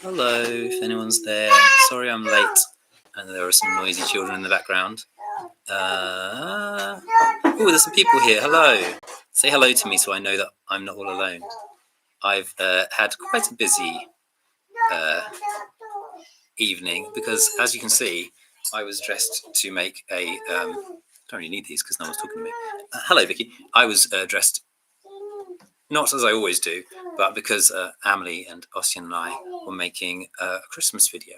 Hello, if anyone's there. Sorry I'm late. And there are some noisy children in the background. There's some people here. Hello. Say hello to me so I know that I'm not all alone. I've had quite a busy evening because, as you can see, I was dressed to make a... don't really need these because no one's talking to me. Hello, Vicky. I was dressed not as I always do, but because Amelie and Ossian and I were making a Christmas video.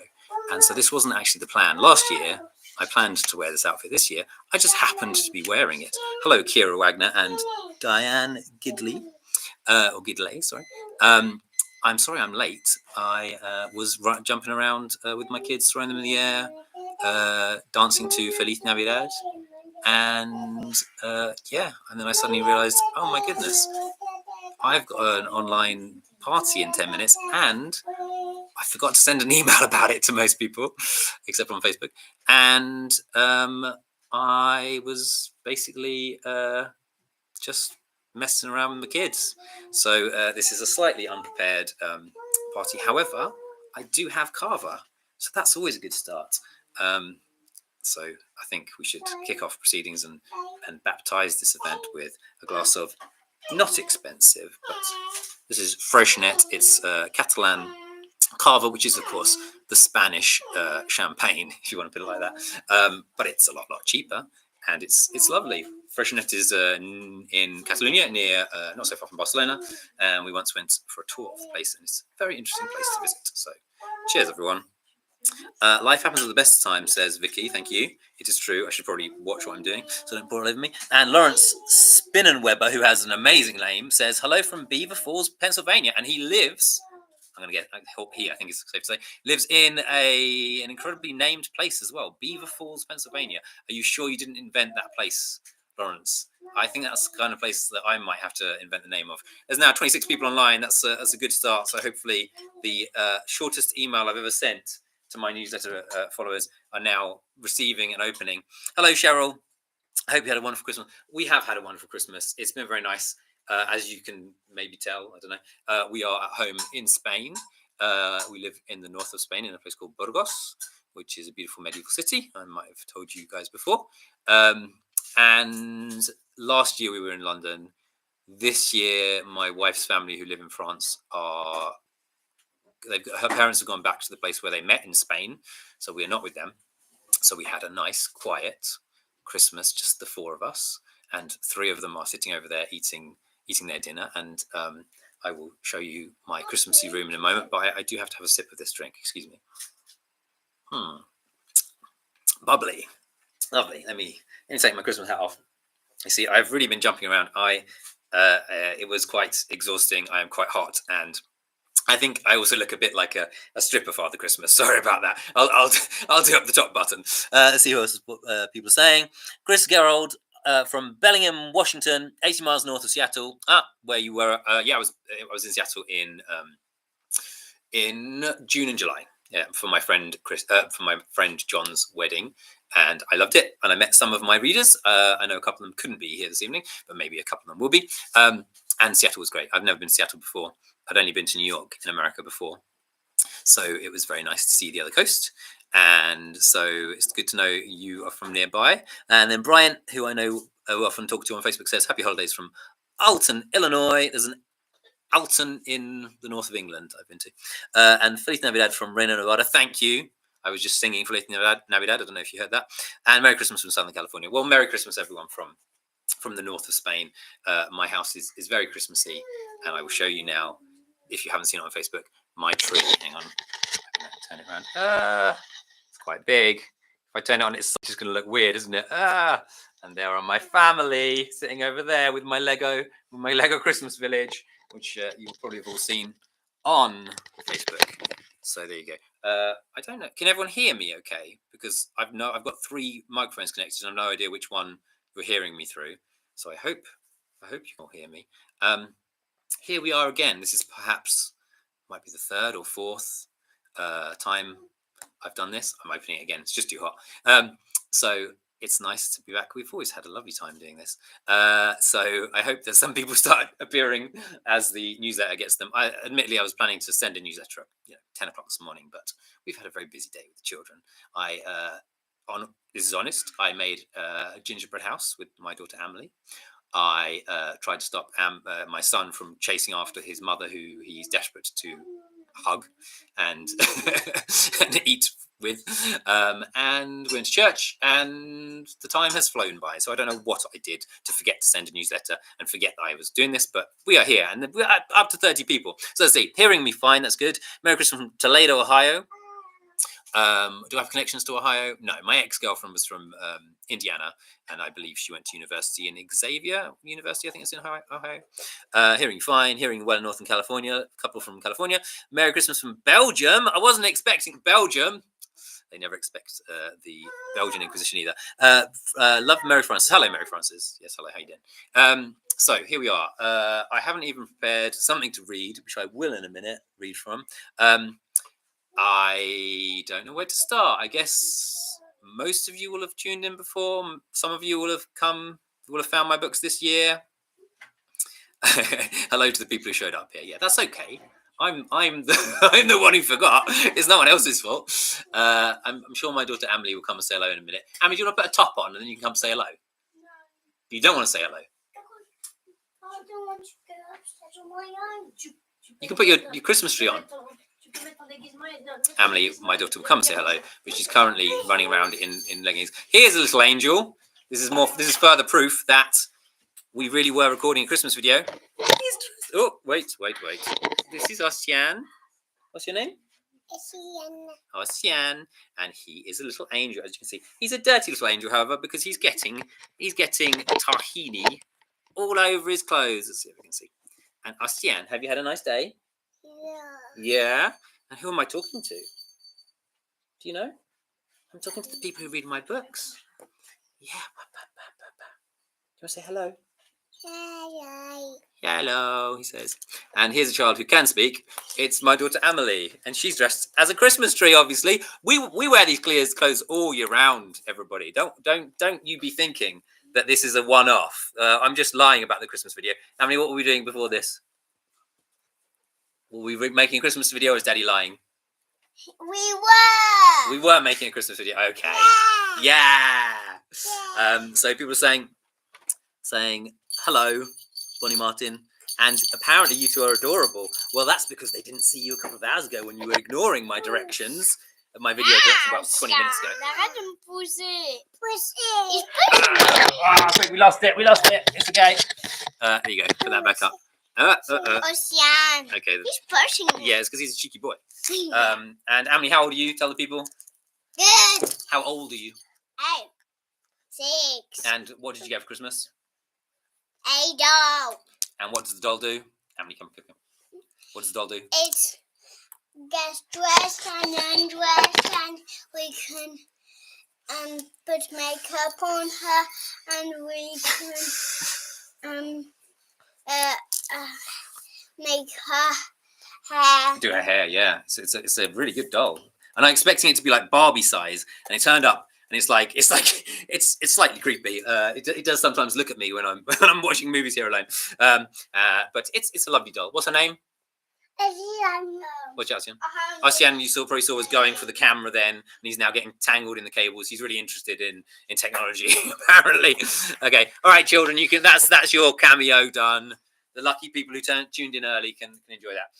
And so this wasn't actually the plan. Last year, I planned to wear this outfit. This year, I just happened to be wearing it. Hello, Kira Wagner and Diane Gidley, or Gidley, sorry. I'm sorry I'm late. I was jumping around with my kids, throwing them in the air, dancing to Feliz Navidad. And and then I suddenly realized, oh my goodness, I've got an online party in 10 minutes and I forgot to send an email about it to most people, except on Facebook. And I was basically just messing around with the kids. So this is a slightly unprepared party. However, I do have kava, so that's always a good start. So I think we should kick off proceedings and baptize this event with a glass of not expensive, but this is Freixenet. It's Catalan cava, which is, of course, the Spanish champagne, if you want to put it like that. But it's a lot cheaper, and it's lovely. Freixenet is in Catalonia, near not so far from Barcelona, and we once went for a tour of the place, and it's a very interesting place to visit. So, cheers, everyone. Life happens at the best time, says Vicky. Thank you. It is true. I should probably watch what I'm doing so don't bore over me. And Lawrence Spinnenweber, who has an amazing name, says hello from Beaver Falls, Pennsylvania, and he lives. I'm going to get he. I think it's safe to say lives in an incredibly named place as well, Beaver Falls, Pennsylvania. Are you sure you didn't invent that place, Lawrence? I think that's the kind of place that I might have to invent the name of. There's now 26 people online. That's a good start. So hopefully the shortest email I've ever sent to my newsletter followers are now receiving and opening. Hello, Cheryl. I hope you had a wonderful Christmas. We have had a wonderful Christmas. It's been very nice. As you can maybe tell, I don't know, we are at home in Spain. We live in the north of Spain in a place called Burgos, which is a beautiful medieval city. I might have told you guys before. And last year we were in London. This year, my wife's family who live in France her parents have gone back to the place where they met in Spain, so we are not with them. So we had a nice, quiet Christmas, just the four of us, and three of them are sitting over there eating their dinner. And I will show you my Christmassy room in a moment, but I do have to have a sip of this drink. Excuse me. Bubbly, lovely. Let me take my Christmas hat off. You see, I've really been jumping around. It was quite exhausting. I am quite hot, and I think I also look a bit like a stripper Father Christmas. Sorry about that. I'll do up the top button. Let's see what people are saying. Chris Gerald from Bellingham, Washington, 80 miles north of Seattle. Where you were? I was in Seattle in June and July. Yeah, for my friend John's wedding, and I loved it. And I met some of my readers. I know a couple of them couldn't be here this evening, but maybe a couple of them will be. And Seattle was great. I've never been to Seattle before. I'd only been to New York in America before. So it was very nice to see the other coast. And so it's good to know you are from nearby. And then Brian, who I know who often talk to on Facebook, says, happy holidays from Alton, Illinois. There's an Alton in the north of England I've been to. And Feliz Navidad from Reno, Nevada. Thank you. I was just singing Feliz Navidad. I don't know if you heard that. And Merry Christmas from Southern California. Well, Merry Christmas, everyone from the north of Spain. My house is very Christmassy, and I will show you now, if you haven't seen it on Facebook, my tree. Hang on, turn it around. It's quite big. If I turn it on, it's just going to look weird, isn't it? And there are my family sitting over there with my Lego Christmas village, which you probably have all seen on Facebook. So there you go. I don't know. Can everyone hear me okay? Because I've got three microphones connected, and I have no idea which one you're hearing me through. So I hope you all hear me. Here we are again. This is might be the third or fourth time I've done this. I'm opening it again. It's just too hot. So it's nice to be back. We've always had a lovely time doing this. So I hope that some people start appearing as the newsletter gets them. Admittedly, I was planning to send a newsletter at 10 o'clock this morning, but we've had a very busy day with the children. This is honest. I made a gingerbread house with my daughter Emily. I tried to stop my son from chasing after his mother, who he's desperate to hug and and eat with, and went to church, and the time has flown by. So I don't know what I did to forget to send a newsletter and forget that I was doing this, but we are here, and we're up to 30 people. So let's see, hearing me fine, that's good. Merry Christmas from Toledo, Ohio. Do I have connections to Ohio? No, my ex-girlfriend was from Indiana, and I believe she went to university in Xavier University, I think it's in Ohio. Hearing fine, hearing well in Northern California, a couple from California. Merry Christmas from Belgium. I wasn't expecting Belgium. They never expect the Belgian Inquisition either. Love Mary Frances. Hello, Mary Frances. Yes, hello, how you doing? So here we are. I haven't even prepared something to read, which I will in a minute read from. I don't know where to start. I guess most of you will have tuned in before. Some of you will have found my books this year. Hello to the people who showed up here. Yeah, that's okay. I'm the one who forgot. It's no one else's fault. I'm sure my daughter Emily will come and say hello in a minute. Emily, do you want to put a top on and then you can come say hello? No. You don't want to say hello? I don't want to go upstairs on my own. You can put your Christmas tree on. Emily, my daughter, will come and say hello, but she's currently running around in leggings. Here's a little angel. This is further proof that we really were recording a Christmas video. Oh, wait. This is Ossian. What's your name? Ossian. And he is a little angel, as you can see. He's a dirty little angel, however, because he's getting tahini all over his clothes. Let's see if we can see. And Ossian, have you had a nice day? Yeah. And who am I talking to? Do you know? I'm talking to the people who read my books. Yeah. Do you want to say hello? Hello, he says. And here's a child who can speak. It's my daughter Emily, and she's dressed as a Christmas tree. Obviously, we wear these clothes all year round. Everybody, don't you be thinking that this is a one-off. I'm just lying about the Christmas video. Emily, what were we doing before this? Were we making a Christmas video, or is Daddy lying? We were making a Christmas video. Okay. Yeah. So people are saying hello, Bonnie Martin, and apparently you two are adorable. Well, that's because they didn't see you a couple of hours ago when you were ignoring my directions of my video about 20 minutes ago. Sorry, we lost it. It's okay. There you go. Put that back up. Ocean. Okay. He's pushing me. Yeah, it's because he's a cheeky boy. And Emily, how old are you? Tell the people. Good. How old are you? 8. 6. And what did you get for Christmas? A doll. And what does the doll do? Emily, come pick him. What does the doll do? It gets dressed and undressed, and we can put makeup on her, and we can make her hair. Do her hair, yeah. It's a really good doll. And I'm expecting it to be like Barbie size, and it turned up, and it's slightly creepy. It does sometimes look at me when I'm watching movies here alone. But it's a lovely doll. What's her name? What's Ossian? Ossian, you probably saw was going for the camera then, and he's now getting tangled in the cables. He's really interested in technology, apparently. Okay, all right, children, you can. That's your cameo done. The lucky people who tuned in early can enjoy that.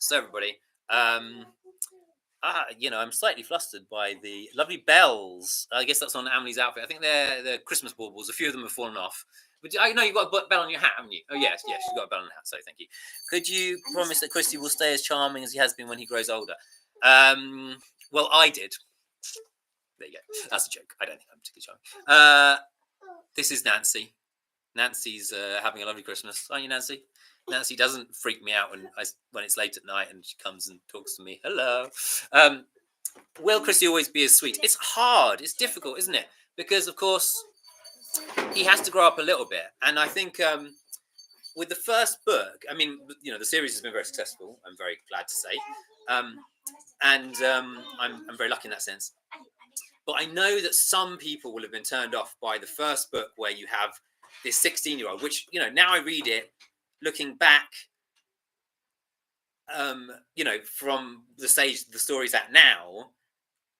So everybody, I'm slightly flustered by the lovely bells. I guess that's on Emily's outfit. I think they're Christmas baubles. A few of them have fallen off. But I know you've got a bell on your hat, haven't you? Oh, yes, she's got a bell on her hat, so thank you. Could you promise that Christy will stay as charming as he has been when he grows older? Well, I did. There you go. That's a joke. I don't think I'm particularly charming. This is Nancy. Nancy's having a lovely Christmas. Aren't you, Nancy? Nancy doesn't freak me out when it's late at night and she comes and talks to me. Hello. Will Christy always be as sweet? It's hard. It's difficult, isn't it? Because, of course, he has to grow up a little bit. And I think with the first book, I mean, the series has been very successful, I'm very glad to say. And I'm very lucky in that sense. But I know that some people will have been turned off by the first book where you have this 16-year-old, which, now I read it, looking back, from the stage the story's at now,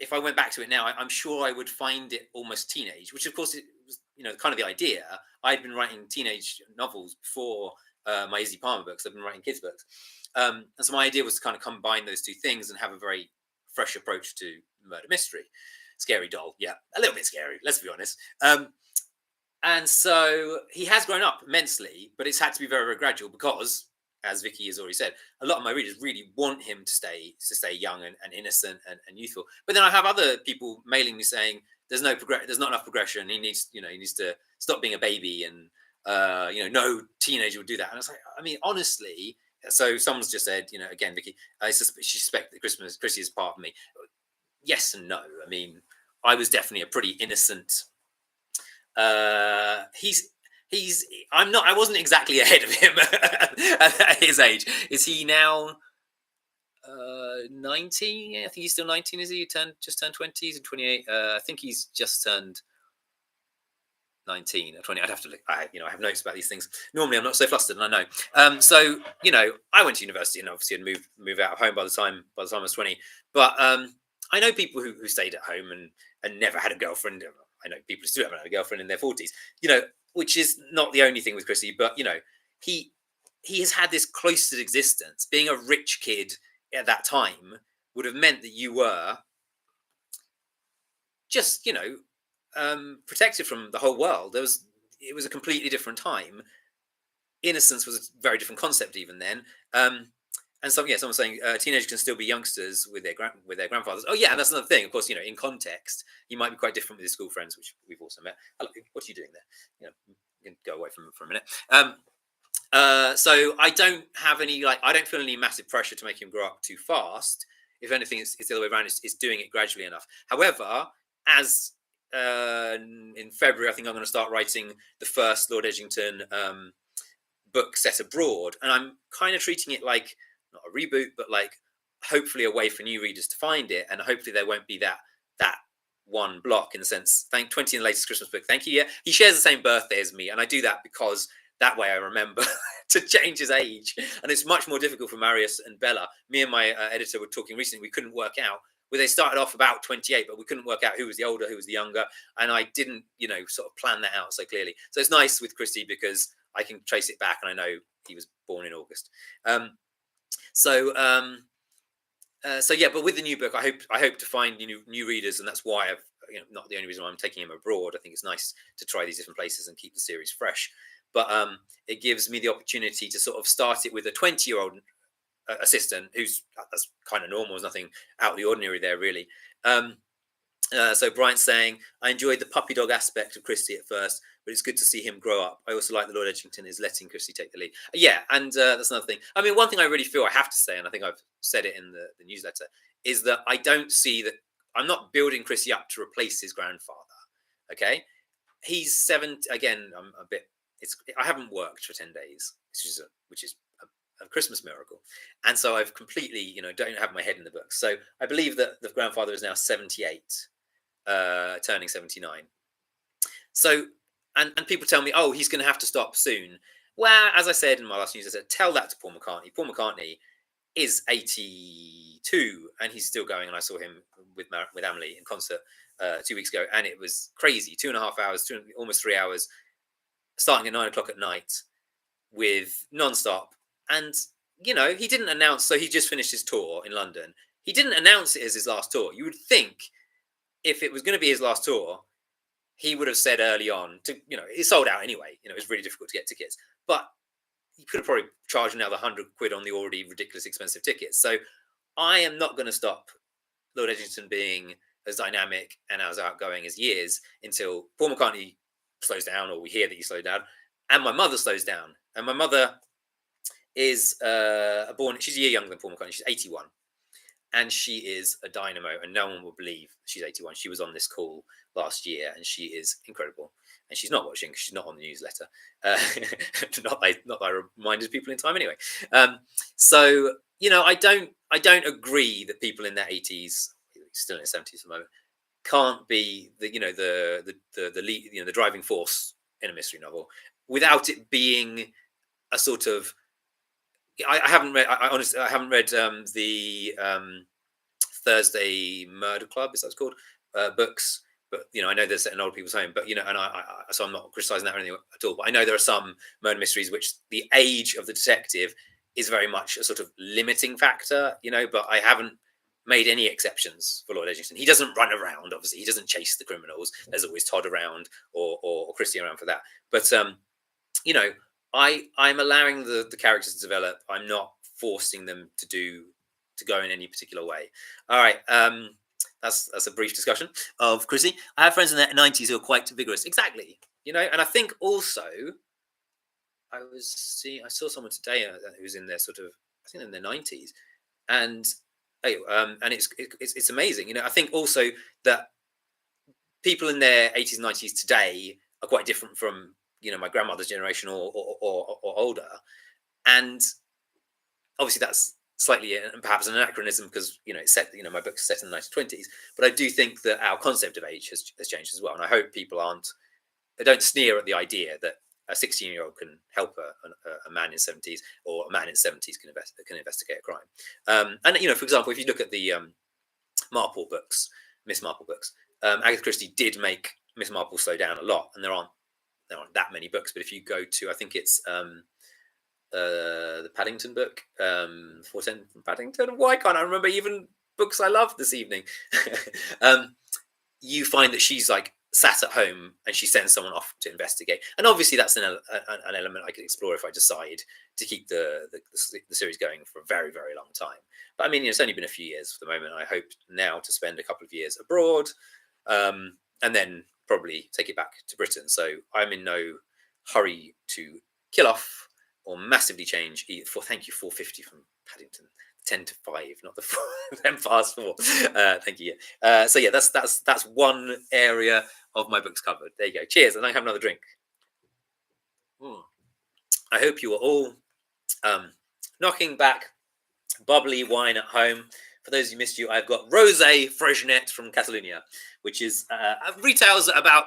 if I went back to it now, I'm sure I would find it almost teenage, which of course it was, kind of the idea. I'd been writing teenage novels before my Izzy Palmer books. I've been writing kids books. And so my idea was to kind of combine those two things and have a very fresh approach to murder mystery. Scary doll, yeah, a little bit scary, let's be honest. And so he has grown up immensely, but it's had to be very, very gradual because, as Vicky has already said, a lot of my readers really want him to stay young and innocent and youthful. But then I have other people mailing me saying there's not enough progression. He needs to stop being a baby, and no teenager would do that. And I was like, I mean, honestly. So someone's just said, again, Vicky, she suspects that Chrissy is part of me. Yes and no. I mean, I was definitely a pretty innocent. I wasn't exactly ahead of him at his age. Is he now 19? I think he's still 19. Is he just turned 20? He's 28. I think he's just turned 19 or 20. I'd have to look. I have notes about these things. Normally I'm not so flustered, and I know. So I went to university and obviously had moved out of home by the time I was 20. But I know people who stayed at home and never had a girlfriend. I know people who still haven't had a girlfriend in their 40s. Which is not the only thing with Chrissy, but he has had this cloistered existence. Being a rich kid at that time would have meant that you were just protected from the whole world. It was a completely different time. Innocence was a very different concept even then. And someone's saying teenagers can still be youngsters with their grandfathers. Oh yeah, and that's another thing. Of course, in context, he might be quite different with his school friends, which we've also met. Hello, what are you doing there? You can go away from for a minute. So I don't have any I don't feel any massive pressure to make him grow up too fast. If anything, it's the other way around. It's doing it gradually enough. However, as in February, I think I'm going to start writing the first Lord Edgington book set abroad, and I'm kind of treating it like not a reboot, but hopefully a way for new readers to find it, and hopefully there won't be that one block in the sense. 20 in the latest Christmas book. Thank you. Yeah, he shares the same birthday as me, and I do that because that way I remember to change his age, and it's much more difficult for Marius and Bella. Me and my editor were talking recently. We couldn't work out. Well, they started off about 28, but we couldn't work out who was the older, who was the younger, and I didn't, sort of plan that out so clearly. So it's nice with Christy because I can trace it back, and I know he was born in August. So yeah, but with the new book, I hope to find new readers, and that's why I've not the only reason why I'm taking him abroad. I think it's nice to try these different places and keep the series fresh. But it gives me the opportunity to sort of start it with a 20-year-old assistant that's kind of normal. There's nothing out of the ordinary there really. So Brian's saying, I enjoyed the puppy dog aspect of Christy at first, but it's good to see him grow up. I also like that Lord Edgington is letting Christy take the lead. Yeah, and that's another thing. I mean, one thing I really feel I have to say, and I think I've said it in the newsletter, is that I don't see that I'm not building Christy up to replace his grandfather. Okay, he's 7. Again, I'm a bit. I haven't worked for 10 days, which is a Christmas miracle, and so I've completely, don't have my head in the books. So I believe that the grandfather is now 78, turning 79. So, and people tell me, oh, he's going to have to stop soon. Well, as I said in my last news, I said, tell that to Paul McCartney. Paul McCartney is 82, and he's still going. And I saw him with Emily in concert 2 weeks ago, and it was crazy. 2.5 hours, almost 3 hours, starting at 9 o'clock at night with non-stop. And, he didn't announce, so he just finished his tour in London. He didn't announce it as his last tour. You would think if it was going to be his last tour, he would have said early on it sold out anyway. It was really difficult to get tickets, but he could have probably charged another £100 on the already ridiculous expensive tickets. So I am not going to stop Lord Edgington being as dynamic and as outgoing as he is until Paul McCartney slows down, or we hear that he slowed down, and my mother slows down. And my mother is she's a year younger than Paul McCartney. She's 81. And she is a dynamo, and no one will believe she's 81. She was on this call last year, and she is incredible. And she's not watching because she's not on the newsletter. Not that I reminded people in time anyway. So I don't agree that people in their 80s, still in their 70s at the moment, can't be the lead, the driving force in a mystery novel without it being a sort of. I haven't read. I honestly I haven't read the Thursday Murder Club, is that it's called, books. But I know they're set in old people's home. But and so I'm not criticising that or anything at all. But I know there are some murder mysteries which the age of the detective is very much a sort of limiting factor. But I haven't made any exceptions for Lord Edgington. He doesn't run around. Obviously, he doesn't chase the criminals. There's always Todd around or Christie around for that. But I'm allowing the characters to develop. I'm not forcing them to go in any particular way. All right. That's a brief discussion of Chrissy. I have friends in their 90s who are quite vigorous. Exactly. And I think also I saw someone today who was in their I think in their 90s, and it's amazing. I think also that people in their 80s and 90s today are quite different from my grandmother's generation or older, and obviously that's slightly and perhaps an anachronism because it's set my book's set in the 1920s, but I do think that our concept of age has changed as well, and I hope people don't sneer at the idea that a 16-year-old can help a man in 70s, or a man in 70s can investigate a crime. And for example, if you look at the Marple books, Miss Marple books, Agatha Christie did make Miss Marple slow down a lot, and there aren't that many books. But if you go to, I think it's the Paddington book, 410 from Paddington. Why can't I remember even books I love this evening? You find that she's sat at home and she sends someone off to investigate, and obviously that's an element I could explore if I decide to keep the series going for a very, very long time. But I mean, it's only been a few years for the moment. I hope now to spend a couple of years abroad, and then probably take it back to Britain. So I'm in no hurry to kill off or massively change. Thank you, 450 from Paddington. 10 to 5, not the 4, 10 past 4. Thank you. So yeah, that's one area of my books covered. There you go. Cheers, and I have another drink. I hope you are all knocking back bubbly wine at home. For those who missed you, I've got Rosé Freixenet from Catalonia, which is retails at about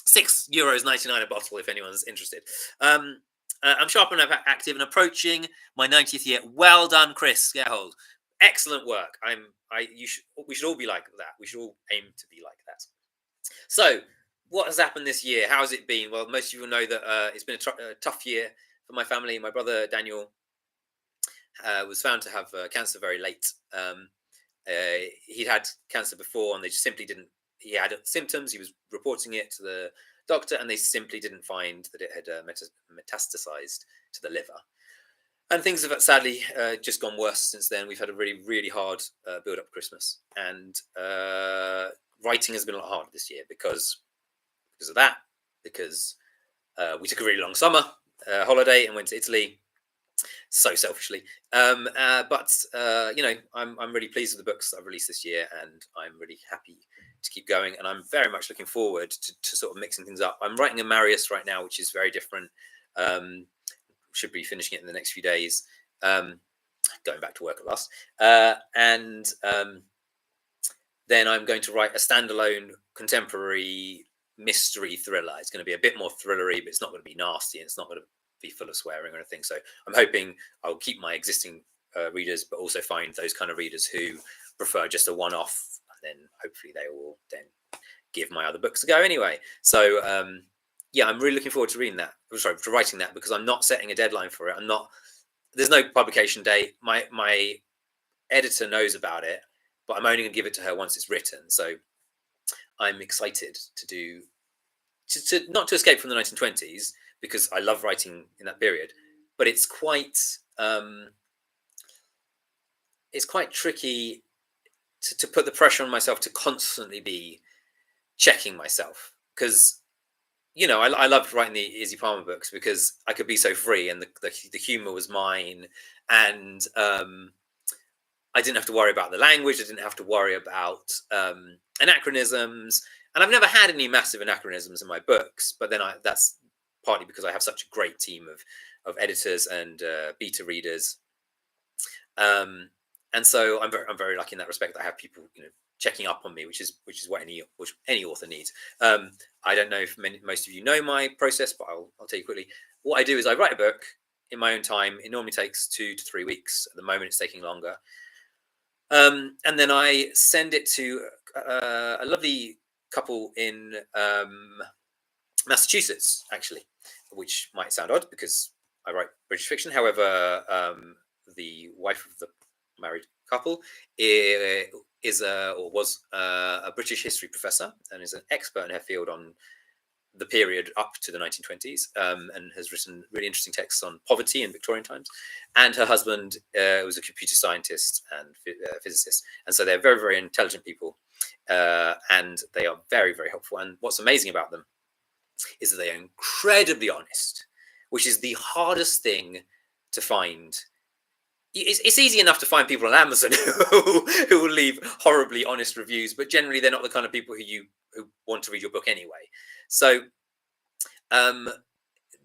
€6.99 a bottle, if anyone's interested. I'm sharp and active and approaching my 90th year. Well done, Chris Gerhold. Excellent work. We should all be like that. We should all aim to be like that. So, what has happened this year? How has it been? Well, most of you will know that it's been a tough year for my family. My brother Daniel was found to have cancer very late. He'd had cancer before, and they just simply didn't. He had symptoms. He was reporting it to the doctor, and they simply didn't find that it had metastasized to the liver. And things have sadly just gone worse since then. We've had a really, really hard build-up Christmas, and writing has been a lot harder this year because of that. Because we took a really long summer holiday and went to Italy. So selfishly, but I'm really pleased with the books I've released this year, and I'm really happy to keep going, and I'm very much looking forward to sort of mixing things up. I'm writing a Marius right now, which is very different. Should be finishing it in the next few days. Going back to work at last, and then I'm going to write a standalone contemporary mystery thriller. It's going to be a bit more thrillery, but it's not going to be nasty, and it's not going to be full of swearing or anything. So I'm hoping I'll keep my existing readers, but also find those kind of readers who prefer just a one-off, and then hopefully they will then give my other books a go anyway. So yeah, I'm really looking forward to reading that. To writing that, because I'm not setting a deadline for it. There's no publication date. My editor knows about it, but I'm only going to give it to her once it's written. So I'm excited to not to escape from the 1920s, because I love writing in that period, but it's quite tricky to put the pressure on myself to constantly be checking myself, because I loved writing the Izzy Palmer books because I could be so free, and the humor was mine, and I didn't have to worry about the language. I didn't have to worry about anachronisms, and I've never had any massive anachronisms in my books. But then that's partly because I have such a great team of editors and beta readers, and so I'm very lucky in that respect that I have people checking up on me, which is what any author needs. I don't know if most of you know my process, but I'll tell you quickly. What I do is I write a book in my own time. It normally takes 2 to 3 weeks. At the moment, it's taking longer. And then I send it to a lovely couple in Massachusetts, actually, which might sound odd because I write British fiction. However, the wife of the married couple was a British history professor and is an expert in her field on the period up to the 1920s, and has written really interesting texts on poverty in Victorian times. And her husband was a computer scientist and physicist, and so they're very, very intelligent people, and they are very, very helpful. And what's amazing about them is that they are incredibly honest, which is the hardest thing to find. It's easy enough to find people on Amazon who will leave horribly honest reviews, but generally they're not the kind of people who want to read your book anyway. So they're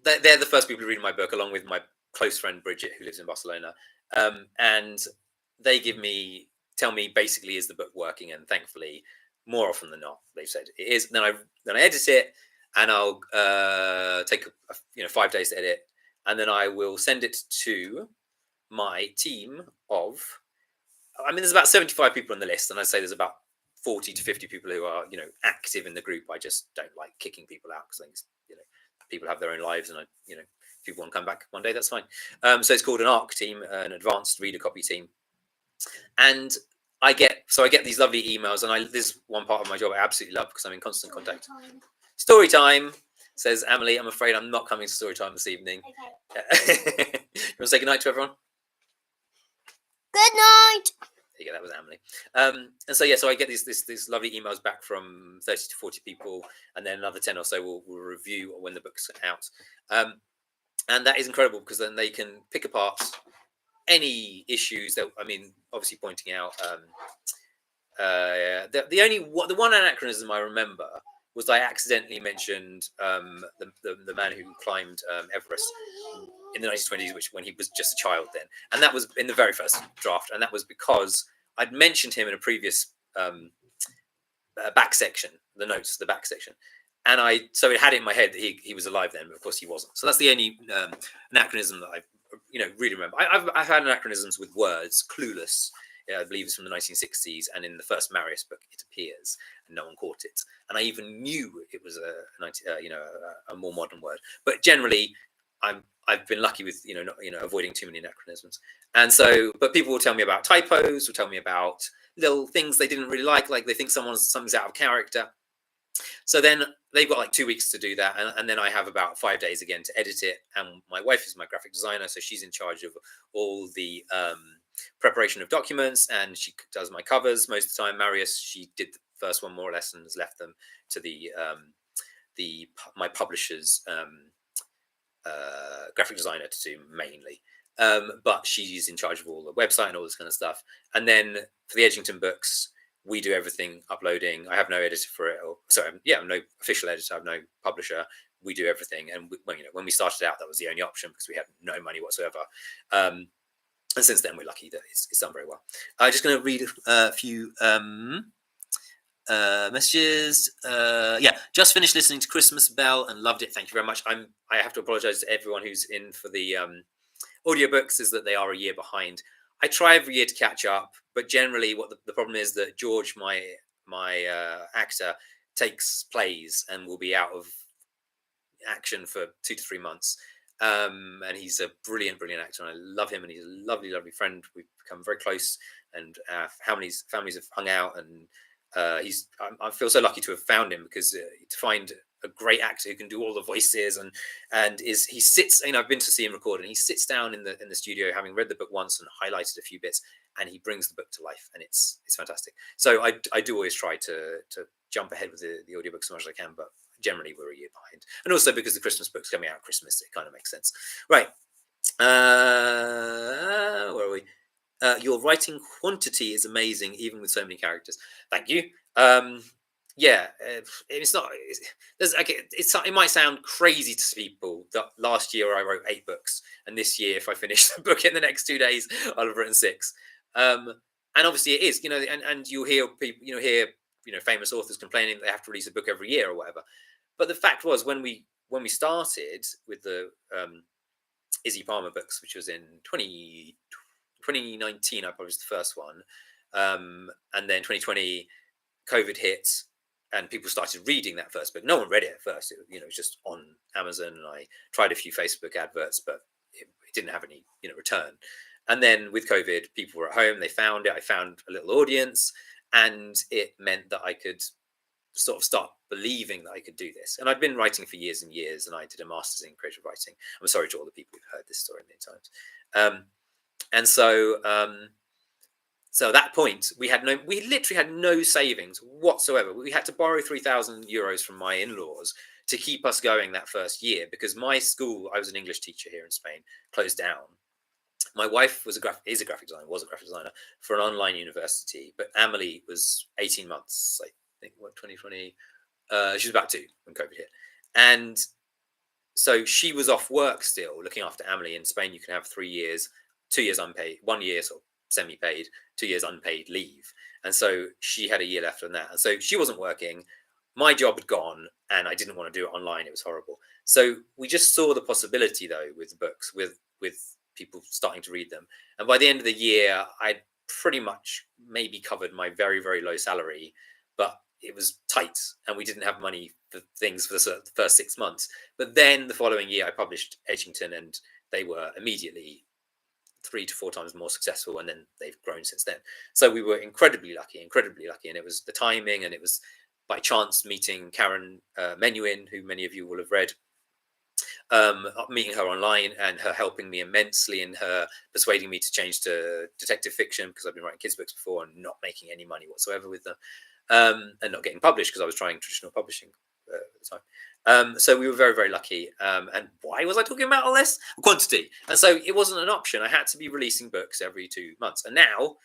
the first people to read my book, along with my close friend Bridget, who lives in Barcelona. And they tell me basically, is the book working? And thankfully, more often than not, they've said it is. Then I edit it, and I'll take 5 days to edit, and then I will send it to my team of. There's about 75 people on the list, and I'd say there's about 40 to 50 people who are, active in the group. I just don't like kicking people out because people have their own lives, and if people want to come back one day, that's fine. So it's called an ARC team, an advanced reader copy team, and I get these lovely emails, and this is one part of my job I absolutely love because I'm in constant contact. Story time, says Emily. I'm afraid I'm not coming to story time this evening. Okay. You want to say good night to everyone? Good night. There you go, that was Emily. And so I get these lovely emails back from 30 to 40 people, and then another 10 or so will review when the book's out. And that is incredible because then they can pick apart any issues that, obviously pointing out the one anachronism I remember was I accidentally mentioned the man who climbed Everest in the 1920s, when he was just a child then. And that was in the very first draft. And that was because I'd mentioned him in a previous back section, the notes, the back section. And so it had it in my head that he was alive then, but of course he wasn't. So that's the only anachronism that I really remember. I've had anachronisms with words. Clueless, I believe, is from the 1960s, and in the first Marius book it appears, and no one caught it. And I even knew it was a more modern word. But generally, I've been lucky with avoiding too many anachronisms. And so, but people will tell me about typos, will tell me about little things they didn't really like they think something's out of character. So then they've got 2 weeks to do that, and then I have about 5 days again to edit it. And my wife is my graphic designer, so she's in charge of all the preparation of documents, and she does my covers most of the time. Marius, she did the first one more or less and has left them to my publisher's graphic designer to do mainly. But she's in charge of all the website and all this kind of stuff. And then for the Edgington books, we do everything, uploading. I have no editor for it. No official editor. I have no publisher. We do everything. And when we started out, that was the only option because we had no money whatsoever. And since then, we're lucky that it's done very well. I'm just going to read a few messages. Just finished listening to Christmas Bell and loved it. Thank you very much. I have to apologize to everyone who's in for the audiobooks, is that they are a year behind. I try every year to catch up, but generally what the problem is that George, my actor, takes plays and will be out of action for 2 to 3 months. And he's a brilliant actor, and I love him, and he's a lovely friend. We've become very close, and families have hung out, and I feel so lucky to have found him, because to find a great actor who can do all the voices and he sits, I've been to see him record, and he sits down in the studio, having read the book once and highlighted a few bits, and he brings the book to life, and it's fantastic. So I do always try to jump ahead with the audiobook so much as I can, but generally we're a year behind. And also because the Christmas book's coming out at Christmas, it kind of makes sense. Right. Where are we? Your writing quantity is amazing, even with so many characters. Thank you. It's not. It might sound crazy to people that last year I wrote 8 books, and this year, if I finish the book in the next 2 days, I'll have written 6. And obviously it is, and you'll hear people, famous authors complaining that they have to release a book every year or whatever. But the fact was, when we started with the Izzy Palmer books, which was in 2019, I published the first one, and then 2020, COVID hit, and people started reading that first book. No one read it at first. It was just on Amazon, and I tried a few Facebook adverts, but it didn't have any return. And then with COVID, people were at home. They found it. I found a little audience, and it meant that I could sort of start believing that I could do this. And I'd been writing for years and years, and I did a master's in creative writing. I'm sorry to all the people who've heard this story many times. And so at that point, we literally had no savings whatsoever. We had to borrow €3,000 from my in-laws to keep us going that first year, because my school, I was an English teacher here in Spain, closed down. My wife was a graphic designer for an online university, but Amelie was 18 months, I think, 2020. She was about 2 when COVID hit. And so she was off work still, looking after Amelie. In Spain, you can have 3 years, 2 years unpaid, 1 year sort of semi-paid, 2 years unpaid leave. And so she had a year left on that. And so she wasn't working. My job had gone, and I didn't want to do it online. It was horrible. So we just saw the possibility, though, with books, with people starting to read them. And by the end of the year, I'd pretty much maybe covered my very, very low salary, but it was tight, and we didn't have money for things for the first 6 months. But then the following year, I published Edgington, and they were immediately 3 to 4 times more successful, and then they've grown since then. So we were incredibly lucky, and it was the timing, and it was by chance meeting Karen Menuhin, who many of you will have read, meeting her online, and her helping me immensely, and her persuading me to change to detective fiction, because I've been writing kids books before and not making any money whatsoever with them, and not getting published because I was trying traditional publishing at the time. So we were very, very lucky. And why was I talking about all this? Quantity. And so it wasn't an option. I had to be releasing books every 2 months. And now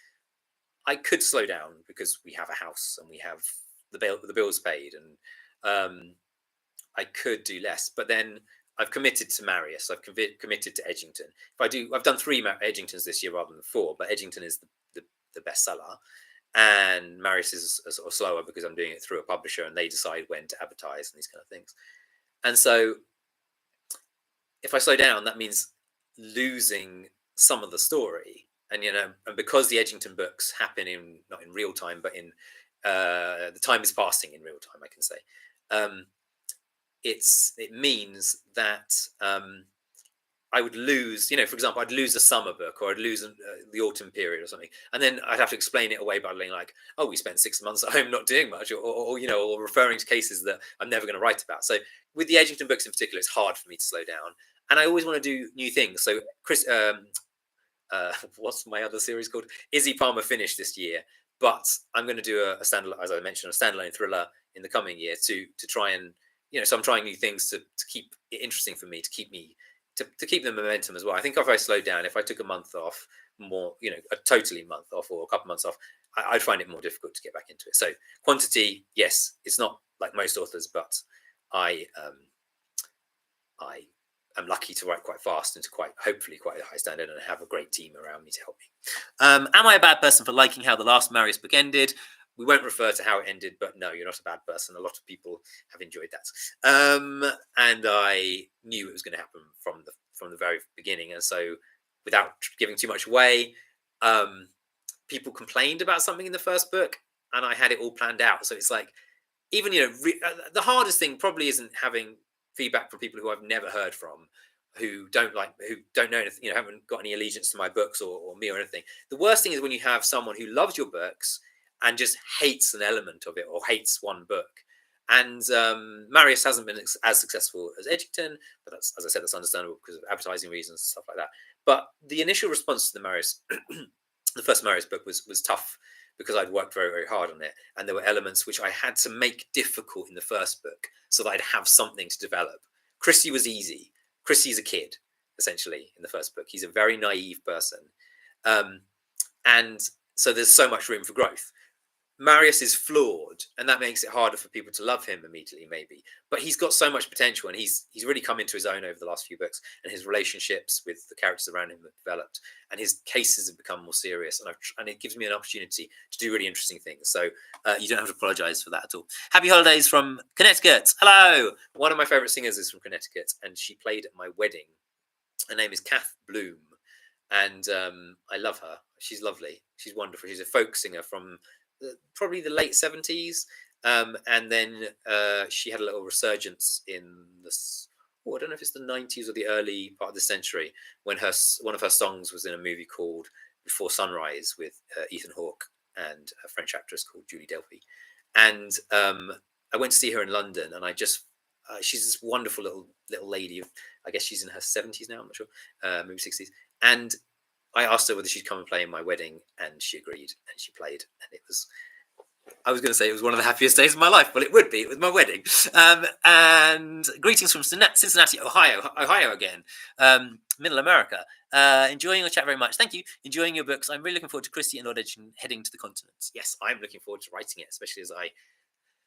I could slow down because we have a house and we have the bills paid, and I could do less. But then I've committed to Marius. I've committed to Edgington. I've done 3 Edgingtons this year rather than 4, but Edgington is the bestseller. And Marius is sort of slower because I'm doing it through a publisher, and they decide when to advertise and these kind of things. And so if I slow down, that means losing some of the story. And, and because the Edgington books happen not in real time, but in the time is passing in real time, I can say, it means that I would lose, for example, I'd lose a summer book, or I'd lose the autumn period or something. And then I'd have to explain it away by being like, oh, we spent 6 months at home not doing much, or referring to cases that I'm never going to write about. So with the Edgington books in particular, it's hard for me to slow down. And I always want to do new things. So Chris, what's my other series called? Izzy Palmer finished this year, but I'm going to do a standalone, as I mentioned, a standalone thriller in the coming year to try and, so I'm trying new things to keep it interesting for me, to keep the momentum as well. I think if I slowed down, if I took a month off, a totally month off or a couple months off, I'd find it more difficult to get back into it. So quantity, yes, it's not like most authors, but I am lucky to write quite fast and to hopefully quite a high standard, and I have a great team around me to help me. Am I a bad person for liking how the last Marius book ended? We won't refer to how it ended, but no, you're not a bad person. A lot of people have enjoyed that. And I knew it was going to happen from the very beginning. And so without giving too much away, people complained about something in the first book, and I had it all planned out. So it's like, even, the hardest thing probably isn't having feedback from people who I've never heard from, who don't know anything, haven't got any allegiance to my books or me or anything. The worst thing is when you have someone who loves your books and just hates an element of it, or hates one book. And Marius hasn't been as successful as Edgington, but that's, as I said, that's understandable because of advertising reasons and stuff like that. But the initial response to the Marius, the first Marius book was tough, because I'd worked very, very hard on it, and there were elements which I had to make difficult in the first book so that I'd have something to develop. Chrissy was easy. Chrissy's a kid, essentially, in the first book. He's a very naive person. And so there's so much room for growth. Marius is flawed, and that makes it harder for people to love him immediately, maybe. But he's got so much potential, and he's really come into his own over the last few books, and his relationships with the characters around him have developed, and his cases have become more serious, and it gives me an opportunity to do really interesting things. So you don't have to apologise for that at all. Happy holidays from Connecticut. Hello. One of my favourite singers is from Connecticut, and she played at my wedding. Her name is Kath Bloom, and I love her. She's lovely. She's wonderful. She's a folk singer from probably the late 70s, and then she had a little resurgence in this. I don't know if it's the 90s or the early part of the century, when one of her songs was in a movie called Before Sunrise with Ethan Hawke and a French actress called Julie Delpy. And I went to see her in London, and I just she's this wonderful little lady. I guess she's in her 70s now. I'm not sure, maybe 60s. And I asked her whether she'd come and play in my wedding, and she agreed, and she played. And it was, I was going to say it was one of the happiest days of my life. Well, it would be. It was my wedding. And greetings from Cincinnati, Ohio again, Middle America. Enjoying your chat very much. Thank you. Enjoying your books. I'm really looking forward to Christie and Lord Edgington heading to the continent. Yes, I'm looking forward to writing it, especially as I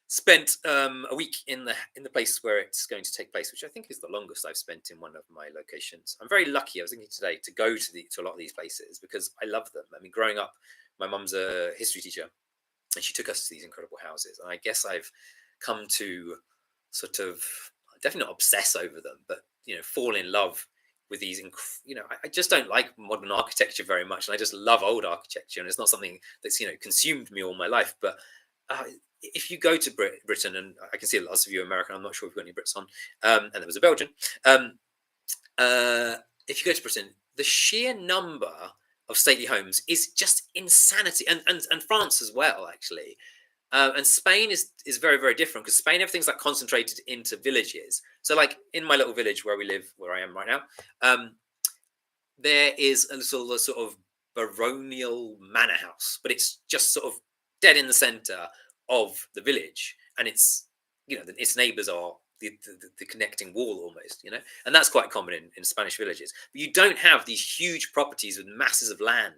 spent a week in the place where it's going to take place, which I think is the longest I've spent in one of my locations. I'm very lucky. I was thinking today to go to a lot of these places because I love them. I mean, growing up, my mum's a history teacher, and she took us to these incredible houses. And I guess I've come to sort of, definitely not obsess over them, but fall in love with these. I just don't like modern architecture very much, and I just love old architecture, and it's not something that's consumed me all my life, but. If you go to Britain, and I can see lots of you American, I'm not sure if we've got any Brits on, and there was a Belgian. If you go to Britain, the sheer number of stately homes is just insanity, and France as well, actually. And Spain is very, very different, because Spain, everything's like concentrated into villages. So like in my little village where we live, where I am right now, there is a little sort of baronial manor house, but it's just sort of dead in the center of the village, and it's its neighbors are the connecting wall almost, and that's quite common in Spanish villages. But you don't have these huge properties with masses of land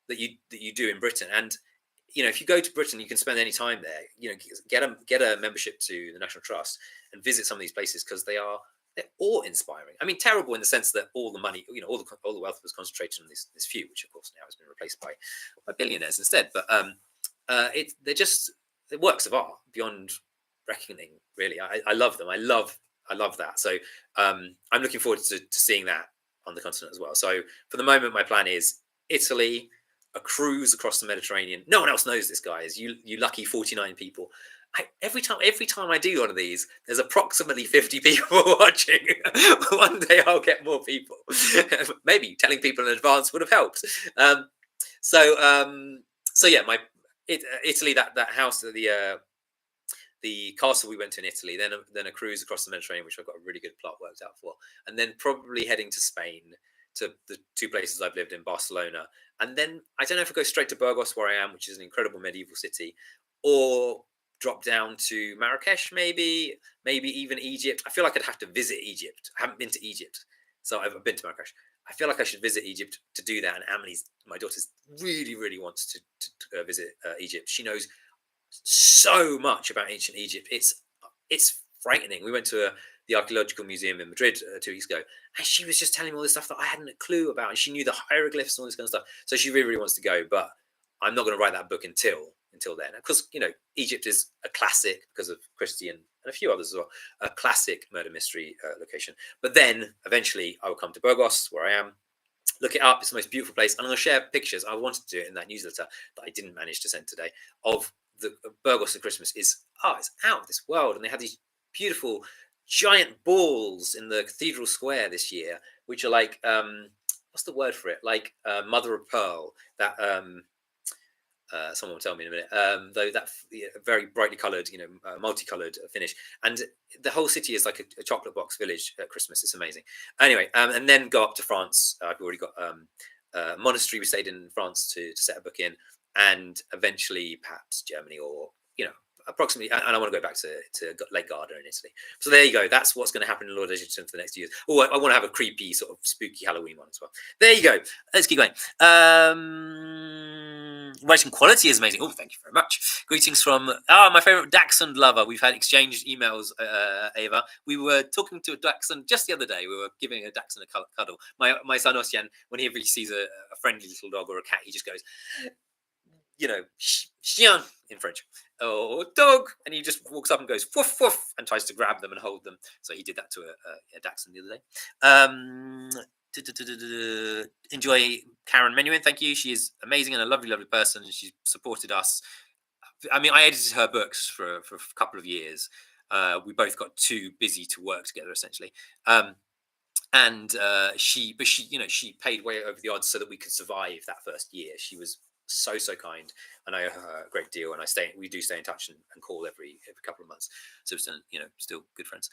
that you do in Britain. And if you go to Britain, you can spend any time there. Get a membership to the National Trust and visit some of these places, because they're awe-inspiring. I memean, terrible in the sense that all the money, all the wealth was concentrated on this few, which of course now has been replaced by billionaires instead. But they're just works of art beyond reckoning, really. I love them. I love that. So I'm looking forward to seeing that on the continent as well. So for the moment, my plan is Italy, a cruise across the Mediterranean. No one else knows this, guys. You lucky 49 people. Every time I do one of these, there's approximately 50 people watching. One day I'll get more people. Maybe telling people in advance would have helped. So yeah, Italy, that house, the castle we went to in Italy, then a cruise across the Mediterranean, which I've got a really good plot worked out for, and then probably heading to Spain, to the two places I've lived in, Barcelona, and then I don't know if I go straight to Burgos, where I am, which is an incredible medieval city, or drop down to Marrakesh, maybe even Egypt. I feel like I'd have to visit Egypt. I haven't been to Egypt, so I've been to Marrakesh. I feel like I should visit Egypt to do that. And my daughter, really, really wants to visit Egypt. She knows so much about ancient Egypt. It's frightening. We went to the Archaeological Museum in Madrid 2 weeks ago, and she was just telling me all this stuff that I hadn't a clue about. And she knew the hieroglyphs and all this kind of stuff. So she really, really wants to go. But I'm not going to write that book until then. Of course, Egypt is a classic because of Christie and a few others as well, a classic murder mystery location. But then eventually I will come to Burgos, where I am. Look it up. It's the most beautiful place. And I'm going to share pictures. I wanted to do it in that newsletter that I didn't manage to send today, of the Burgos at Christmas. It's out of this world. And they have these beautiful giant balls in the cathedral square this year, which are like, what's the word for it? Like mother of pearl, that someone will tell me in a minute, though that very brightly coloured, multicoloured finish. And the whole city is like a chocolate box village at Christmas. It's amazing. Anyway, and then go up to France. I've already got a monastery we stayed in France to set a book in, and eventually perhaps Germany, or, approximately, and I want to go back to Lake Garda in Italy. So there you go. That's what's going to happen in Lord Edgington for the next years. Oh, I want to have a creepy sort of spooky Halloween one as well. There you go. Let's keep going. Writing quality is amazing. Oh, thank you very much. Greetings from my favourite Dachshund lover. We've had exchanged emails, Ava. We were talking to a Dachshund just the other day. We were giving a Dachshund a cuddle. My son Ossian, whenever he sees a friendly little dog or a cat, he just goes, chien in French, or dog, and he just walks up and goes woof woof and tries to grab them and hold them. So he did that to a Dachshund the other day. Enjoy Karen Menuhin, thank you. She is amazing and a lovely person, and she's supported us. I mean, I edited her books for a couple of years. We both got too busy to work together, essentially. And she paid way over the odds so that we could survive that first year. She was so kind, and I owe her a great deal. And we do stay in touch and call every couple of months. So still good friends.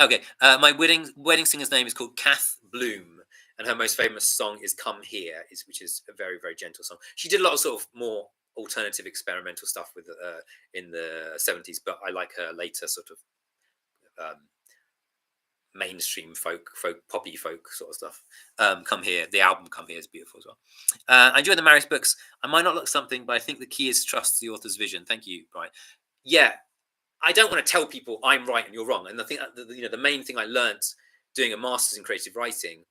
Okay, my wedding singer's name is called Kath Bloom, and her most famous song is "Come Here," which is a very, very gentle song. She did a lot of sort of more alternative experimental stuff with in the 70s, but I like her later sort of mainstream folk, poppy folk sort of stuff. Come Here, the album Come Here is beautiful as well. I enjoy the Marius books. I might not look something, but I think the key is trust the author's vision. Thank you, Brian. Yeah, I don't want to tell people I'm right and you're wrong. And I think the main thing I learned doing a master's in creative writing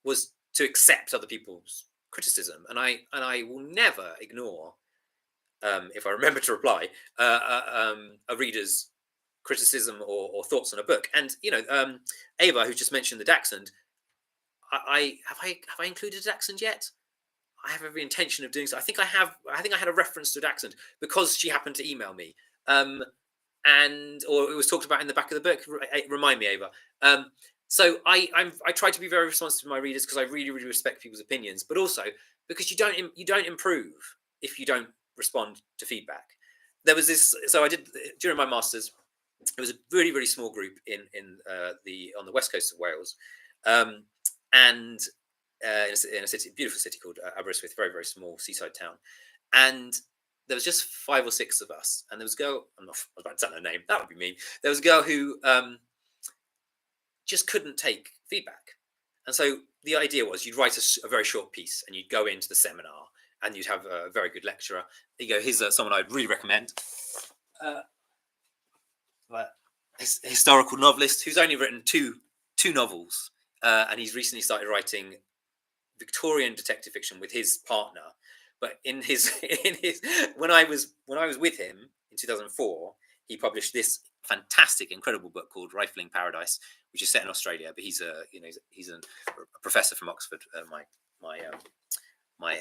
was to accept other people's criticism, and I will never ignore, if I remember to reply, a reader's criticism or thoughts on a book. And Ava, who just mentioned the Dachshund, have I included a Dachshund yet? I have every intention of doing so. I think I have. I think I had a reference to a Dachshund because she happened to email me, or it was talked about in the back of the book. Remind me, Ava. So I try to be very responsive to my readers because I really, really respect people's opinions, but also because you don't improve if you don't respond to feedback. There was this. So I did during my masters. It was a really, really small group on the west coast of Wales, and in a beautiful city called Aberystwyth, very, very small seaside town. And there was just 5 or 6 of us, and there was a girl. I was about to say her name. That would be mean. There was a girl who just couldn't take feedback, and so the idea was you'd write a very short piece, and you'd go into the seminar, and you'd have a very good lecturer. There you go. Here's someone I'd really recommend. Historical novelist who's only written two novels, and he's recently started writing Victorian detective fiction with his partner. But when I was with him in 2004, he published this fantastic, incredible book called Rifling Paradise, which is set in Australia. But he's a professor from Oxford, my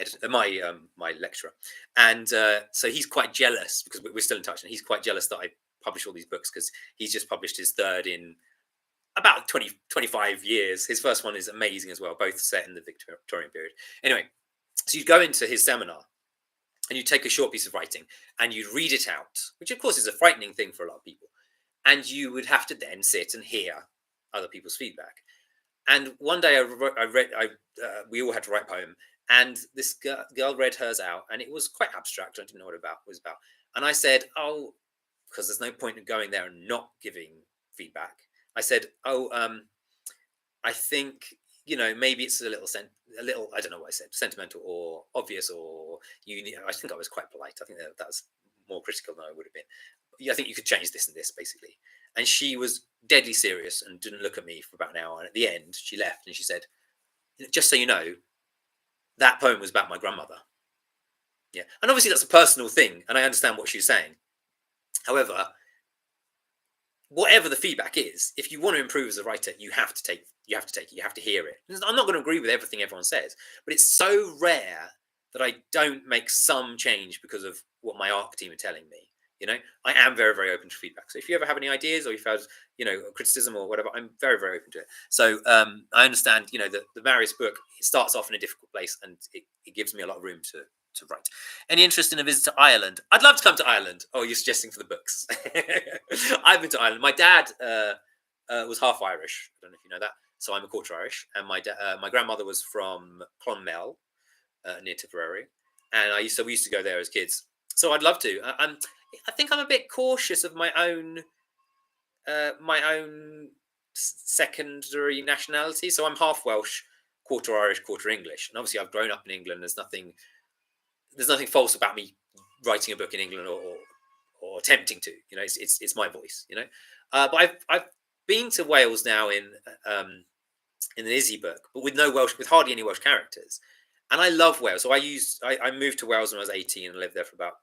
lecturer, and so he's quite jealous because we're still in touch, and he's quite jealous that I publish all these books because he's just published his third in about 25 years. His first one is amazing as well, both set in the Victorian period. Anyway, so you'd go into his seminar and you'd take a short piece of writing and you'd read it out, which of course is a frightening thing for a lot of people. And you would have to then sit and hear other people's feedback. And one day we all had to write a poem, and this girl read hers out, and it was quite abstract. I didn't know what it was about. And I said, because there's no point in going there and not giving feedback. I said, I think, maybe it's a little, I don't know what I said, sentimental or obvious or I think I was quite polite. I think that was more critical than I would have been. I think you could change this and this, basically. And she was deadly serious and didn't look at me for about an hour. And at the end, she left and she said, just so you know, that poem was about my grandmother. Yeah. And obviously that's a personal thing, and I understand what she's saying. However, whatever the feedback is, if you want to improve as a writer, you have to take it. You have to hear it. I'm not going to agree with everything everyone says, but it's so rare that I don't make some change because of what my ARC team are telling me. I am very, very open to feedback. So if you ever have any ideas or you've had, criticism or whatever, I'm very, very open to it. So I understand, the Marius book, it starts off in a difficult place, and it gives me a lot of room to write. Any interest in a visit to Ireland? I'd love to come to Ireland. Oh, you're suggesting for the books. I've been to Ireland. My dad was half Irish. I don't know if you know that. So I'm a quarter Irish, and my grandmother was from Clonmel, near Tipperary, and we used to go there as kids. So I'd love to. I think I'm a bit cautious of my own secondary nationality. So I'm half Welsh, quarter Irish, quarter English, and obviously I've grown up in England. There's nothing there's nothing false about me writing a book in England or attempting to. It's my voice. But I've been to Wales now in an Izzy book, but with hardly any Welsh characters. And I love Wales. So I moved to Wales when I was 18 and lived there for about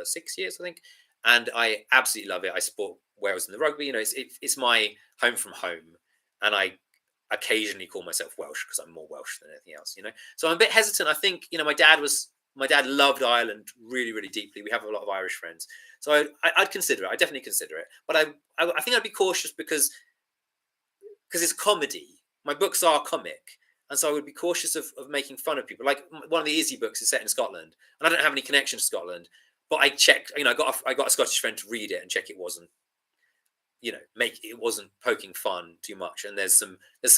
6 years, I think. And I absolutely love it. I support Wales in the rugby. It's my home from home. And I occasionally call myself Welsh because I'm more Welsh than anything else. So I'm a bit hesitant. I think, my dad loved Ireland really, really deeply. We have a lot of Irish friends. So I'd consider it. I'd definitely consider it. But I think I'd be cautious because it's comedy. My books are comic. And so I would be cautious of making fun of people. Like one of the Izzy books is set in Scotland, and I don't have any connection to Scotland. But I checked. I got a Scottish friend to read it and check it wasn't, it wasn't poking fun too much. And there's some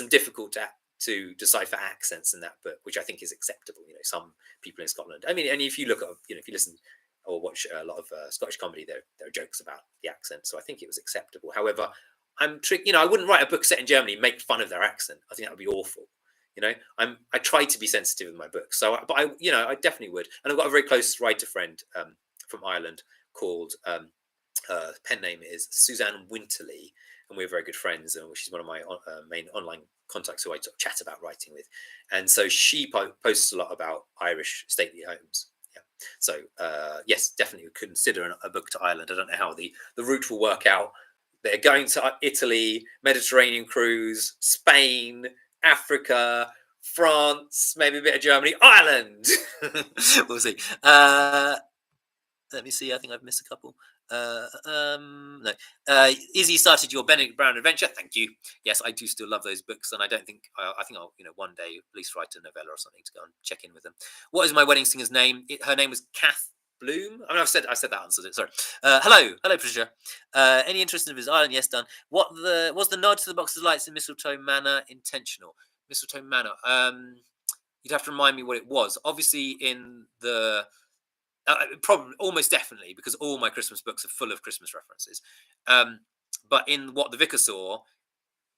difficult to decipher accents in that book, which I think is acceptable. Some people in Scotland. I mean, and if you look at, if you listen or watch a lot of Scottish comedy, there are jokes about the accent. So I think it was acceptable. However, I wouldn't write a book set in Germany and make fun of their accent. I think that would be awful. I try to be sensitive in my books, but I definitely would. And I've got a very close writer friend from Ireland called her pen name is Suzanne Winterly, and we're very good friends. And she's one of my main online contacts who I chat about writing with. And so she posts a lot about Irish stately homes. Yeah. So yes, definitely would consider a book to Ireland. I don't know how the route will work out. They're going to Italy, Mediterranean cruise, Spain, Africa, France, maybe a bit of Germany, Ireland. We'll see. Let me see. I think I've missed a couple. No. Izzy started your Benedict Brown adventure. Thank you. Yes, I do still love those books, and I don't think I think I'll one day at least write a novella or something to go and check in with them. What is my wedding singer's name? Her name was Kath Bloom. I mean, I said that answered it. Sorry. Hello, Patricia. Any interest in Visit Island? Yes, done. Was the nod to the box of lights in Mistletoe Manor intentional? Mistletoe Manor. You'd have to remind me what it was. Obviously, in the probably almost definitely, because all my Christmas books are full of Christmas references. But in What the Vicar Saw,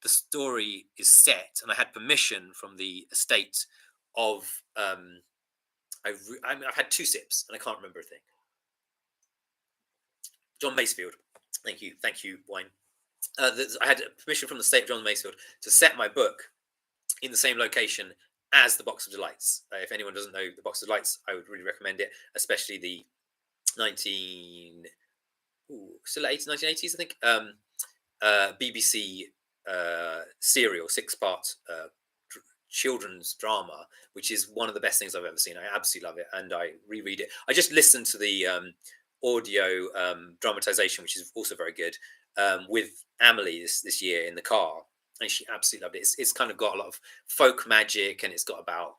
the story is set, and I had permission from the estate of. I've had 2 sips, and I can't remember a thing. John Masefield, thank you, wine. I had permission from the estate of John Masefield to set my book in the same location as the Box of Delights. If anyone doesn't know the Box of Delights, I would really recommend it, especially the 1980s, I think, BBC serial 6-part children's drama, which is one of the best things I've ever seen. I absolutely love it, and I reread it. I just listened to the audio dramatization, which is also very good, with Amelie this year in the car, and she absolutely loved it. It's kind of got a lot of folk magic, and it's got about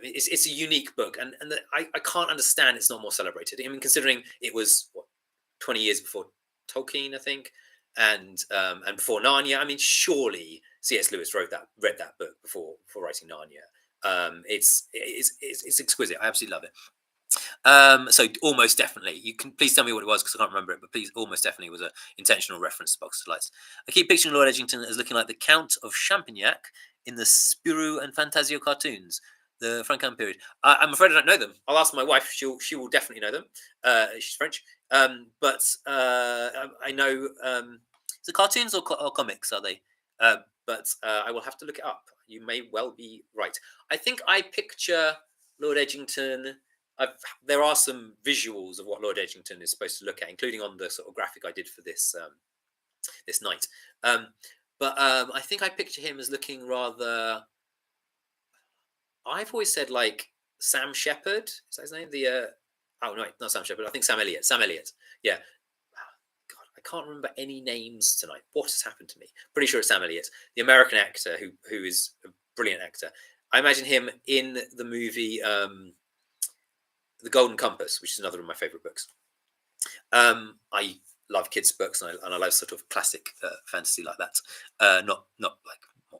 it's a unique book, and I can't understand it's not more celebrated. I mean, considering it was 20 years before Tolkien, I think, and before Narnia. I mean, surely C.S. Lewis read that book before writing Narnia. It's exquisite. I absolutely love it. So almost definitely, you can please tell me what it was because I can't remember it. But please, almost definitely was an intentional reference to Box of Lights. I keep picturing Lord Edgington as looking like the Count of Champignac in the Spirou and Fantasio cartoons, the Franquin period. I'm afraid I don't know them. I'll ask my wife. She will definitely know them. She's French. But I know the cartoons or comics are they? But I will have to look it up. You may well be right. I think I picture Lord Edgington. There are some visuals of what Lord Edgington is supposed to look at, including on the sort of graphic I did for this this night. But I think I picture him as looking rather. I've always said like Sam Shepard. Is that his name? Oh no, not Sam Shepard. I think Sam Elliott. Sam Elliott. Yeah. God, I can't remember any names tonight. What has happened to me? Pretty sure it's Sam Elliott, the American actor who is a brilliant actor. I imagine him in the movie The Golden Compass, which is another of my favorite books. I love kids' books, and I love sort of classic fantasy like that. Not like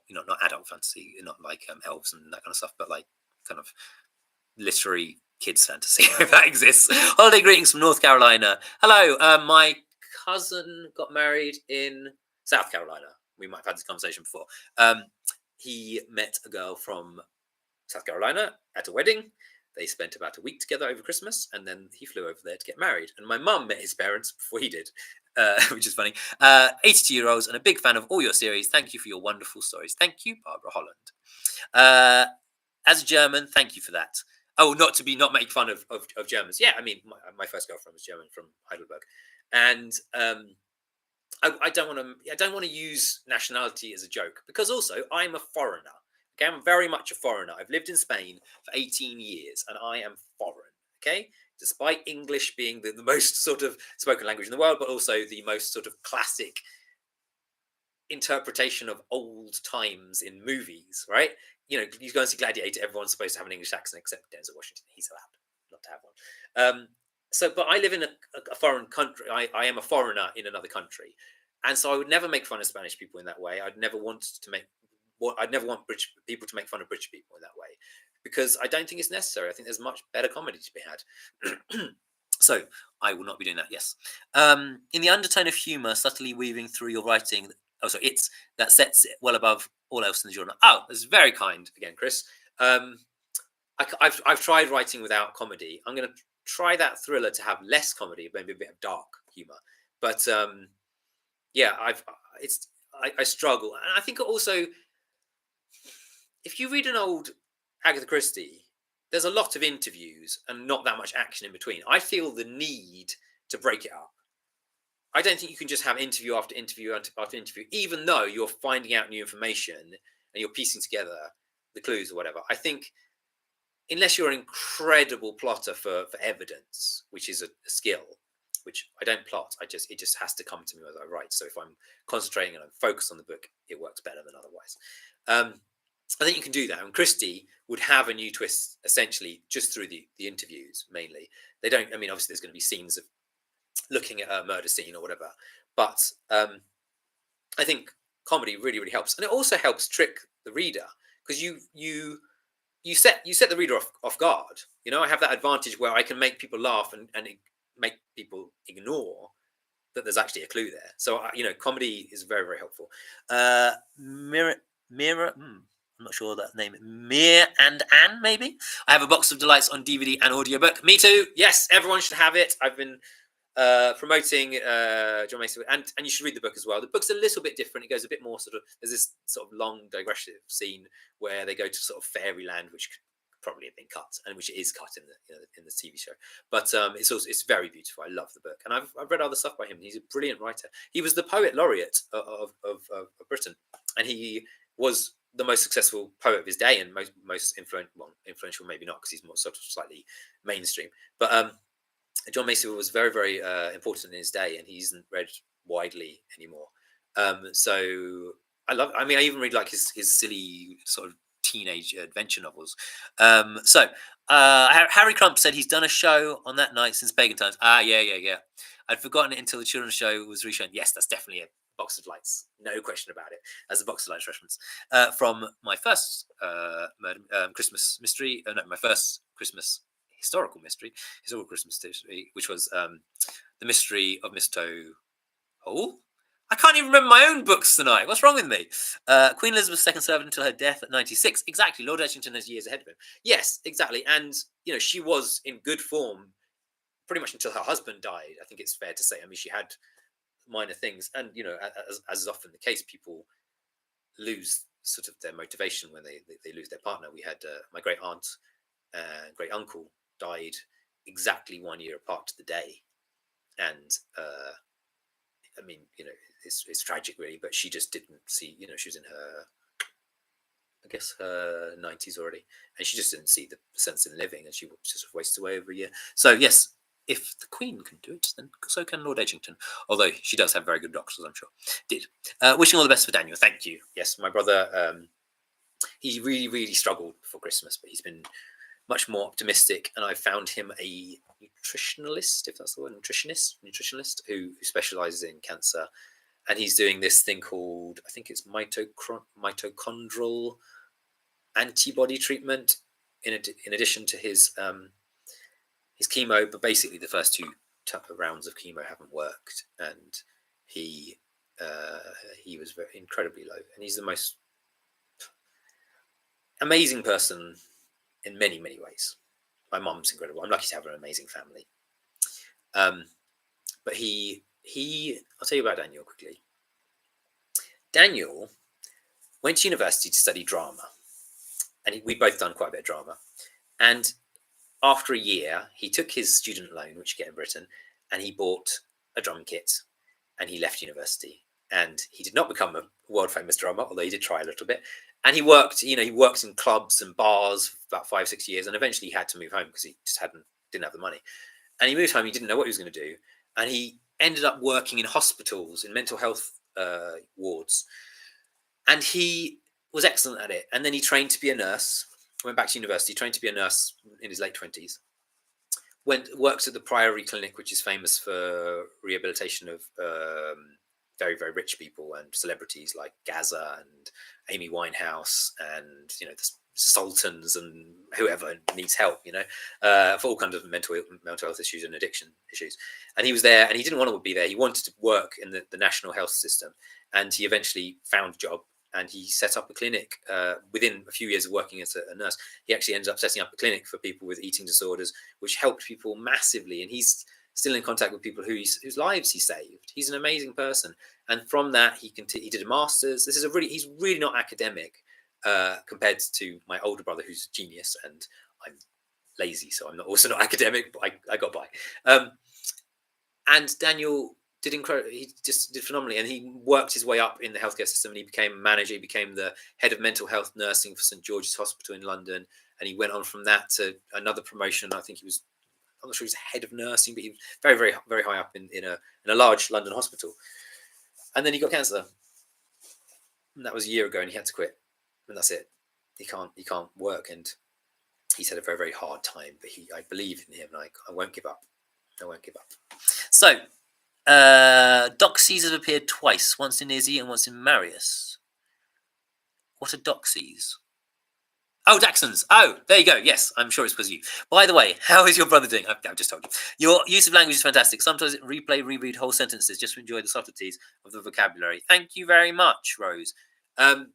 not adult fantasy, not like elves and that kind of stuff, but like kind of literary kids fantasy, if that exists. Holiday greetings from North Carolina. Hello, my cousin got married in South Carolina. We might have had this conversation before. He met a girl from South Carolina at a wedding. They spent about a week together over Christmas, and then he flew over there to get married. And my mum met his parents before he did, which is funny. 82-year-olds and a big fan of all your series. Thank you for your wonderful stories. Thank you, Barbara Holland. As a German, thank you for that. Oh, not make fun of Germans. Yeah, I mean, my first girlfriend was German from Heidelberg, and I don't want to use nationality as a joke, because also I'm a foreigner. Okay, I'm very much a foreigner. I've lived in Spain for 18 years, and I am foreign. Okay, despite English being the most sort of spoken language in the world, but also the most sort of classic interpretation of old times in movies, right? You know, you go and see Gladiator, everyone's supposed to have an English accent except Denzel Washington. He's allowed not to have one. But I live in a foreign country. I am a foreigner in another country, and so I would never make fun of Spanish people in that way. I'd never want British people to make fun of British people in that way, because I don't think it's necessary. I think there's much better comedy to be had. So I will not be doing that. Yes, in the undertone of humour subtly weaving through your writing. That sets it well above all else in the genre. Oh, that's very kind again, Chris. I've tried writing without comedy. I'm going to try that thriller to have less comedy, maybe a bit of dark humor. But yeah, I struggle, and I think also if you read an old Agatha Christie, there's a lot of interviews and not that much action in between. I feel the need to break it up. I don't think you can just have interview after interview after interview, even though you're finding out new information and you're piecing together the clues or whatever. I think unless you're an incredible plotter for evidence, which is a skill, which I don't plot, it just has to come to me as I write. So if I'm concentrating and I'm focused on the book, it works better than otherwise. I think you can do that. And Christie would have a new twist essentially just through the interviews mainly. They don't. I mean, obviously there's going to be scenes of looking at a murder scene or whatever, but I think comedy really, really helps, and it also helps trick the reader, because you set the reader off guard. You know, I have that advantage where I can make people laugh and make people ignore that there's actually a clue there. So comedy is very, very helpful. Mira. I'm not sure that name. Mir and Anne, maybe. I have a Box of Delights on DVD and audiobook. Me too. Yes, everyone should have it. I've been promoting John Mason, and you should read the book as well. The book's a little bit different. It goes a bit more sort of. There's this sort of long digressive scene where they go to sort of fairyland, which could probably have been cut, and which is cut in the TV show. But it's very beautiful. I love the book, and I've read other stuff by him. He's a brilliant writer. He was the poet laureate of Britain, and he was the most successful poet of his day and most influential, maybe not, because he's more sort of slightly mainstream. But John Mason was very, very important in his day, and he isn't read widely anymore. So I even read like his silly sort of teenage adventure novels. Harry Crump said he's done a show on that night since pagan times. Yeah. I'd forgotten it until the children's show was reshown. Yes, that's definitely a Box of Lights, no question about it, as a Box of Lights reference from my first Christmas mystery. My first Christmas historical Christmas mystery, which was the Mystery of Mistletoe Hall. I can't even remember my own books tonight. What's wrong with me? Queen Elizabeth's second servant until her death at 96. Exactly. Lord Edgington has years ahead of him. Yes, exactly. And she was in good form pretty much until her husband died. I think it's fair to say. I mean, she had minor things, and as is often the case, people lose sort of their motivation when they lose their partner. We had my great aunt and great uncle died exactly 1 year apart to the day, and I mean, it's tragic really, but she just didn't see, she was in her, I guess, her 90s already, and she just didn't see the sense in living, and she just wasted away over a year. So yes, if the Queen can do it, then so can Lord Edgington. Although she does have very good doctors, I'm sure. Did. Wishing all the best for Daniel. Thank you. Yes, my brother, he really, really struggled before Christmas, but he's been much more optimistic, and I found him a nutritionalist, if that's the word, nutritionalist who specializes in cancer, and he's doing this thing called, I think it's mitochondrial antibody treatment in addition to his chemo, but basically the first two rounds of chemo haven't worked, and he was very incredibly low, and he's the most amazing person in many, many ways. my mum's incredible. I'm lucky to have an amazing family. But I'll tell you about Daniel quickly. Daniel went to university to study drama, and we'd both done quite a bit of drama. And after a year, he took his student loan, which you get in Britain, and he bought a drum kit, and he left university. And he did not become a world famous drummer, although he did try a little bit. And he worked in clubs and bars for about 5-6 years, and eventually he had to move home because he just didn't have the money. And he moved home. He didn't know what he was going to do, and he ended up working in hospitals, in mental health wards, and he was excellent at it. And then he trained to be a nurse. Went back to university, trained to be a nurse in his late 20s. Worked at the Priory Clinic, which is famous for rehabilitation of very, very rich people and celebrities like Gaza and Amy Winehouse and the sultans and whoever needs help, for all kinds of mental health issues and addiction issues. And he was there, and he didn't want to be there. He wanted to work in the national health system, and he eventually found a job. And he set up a clinic within a few years of working as a nurse. He actually ended up setting up a clinic for people with eating disorders, which helped people massively. And he's still in contact with people whose lives he saved. He's an amazing person. And from that, he did a master's. He's really not academic compared to my older brother, who's a genius. And I'm lazy, so I'm also not academic, but I got by. And Daniel did incredible. He just did phenomenally, and he worked his way up in the healthcare system, and he became a manager. He became the head of mental health nursing for St George's Hospital in London, and he went on from that to another promotion. I'm not sure he was head of nursing, but he was very, very, very high up in a large London hospital. And then he got cancer, and that was a year ago, and he had to quit, and that's it. He can't work, and he's had a very, very hard time. But I believe in him, and I won't give up. I won't give up. So. Doxies have appeared twice, once in Izzy and once in Marius. What are doxies? Oh, Daxons. Oh, there you go. Yes, I'm sure it's because of you. By the way, how is your brother doing? I've just told you. Your use of language is fantastic. Sometimes reread whole sentences just to enjoy the subtleties of the vocabulary. Thank you very much, Rose. I'm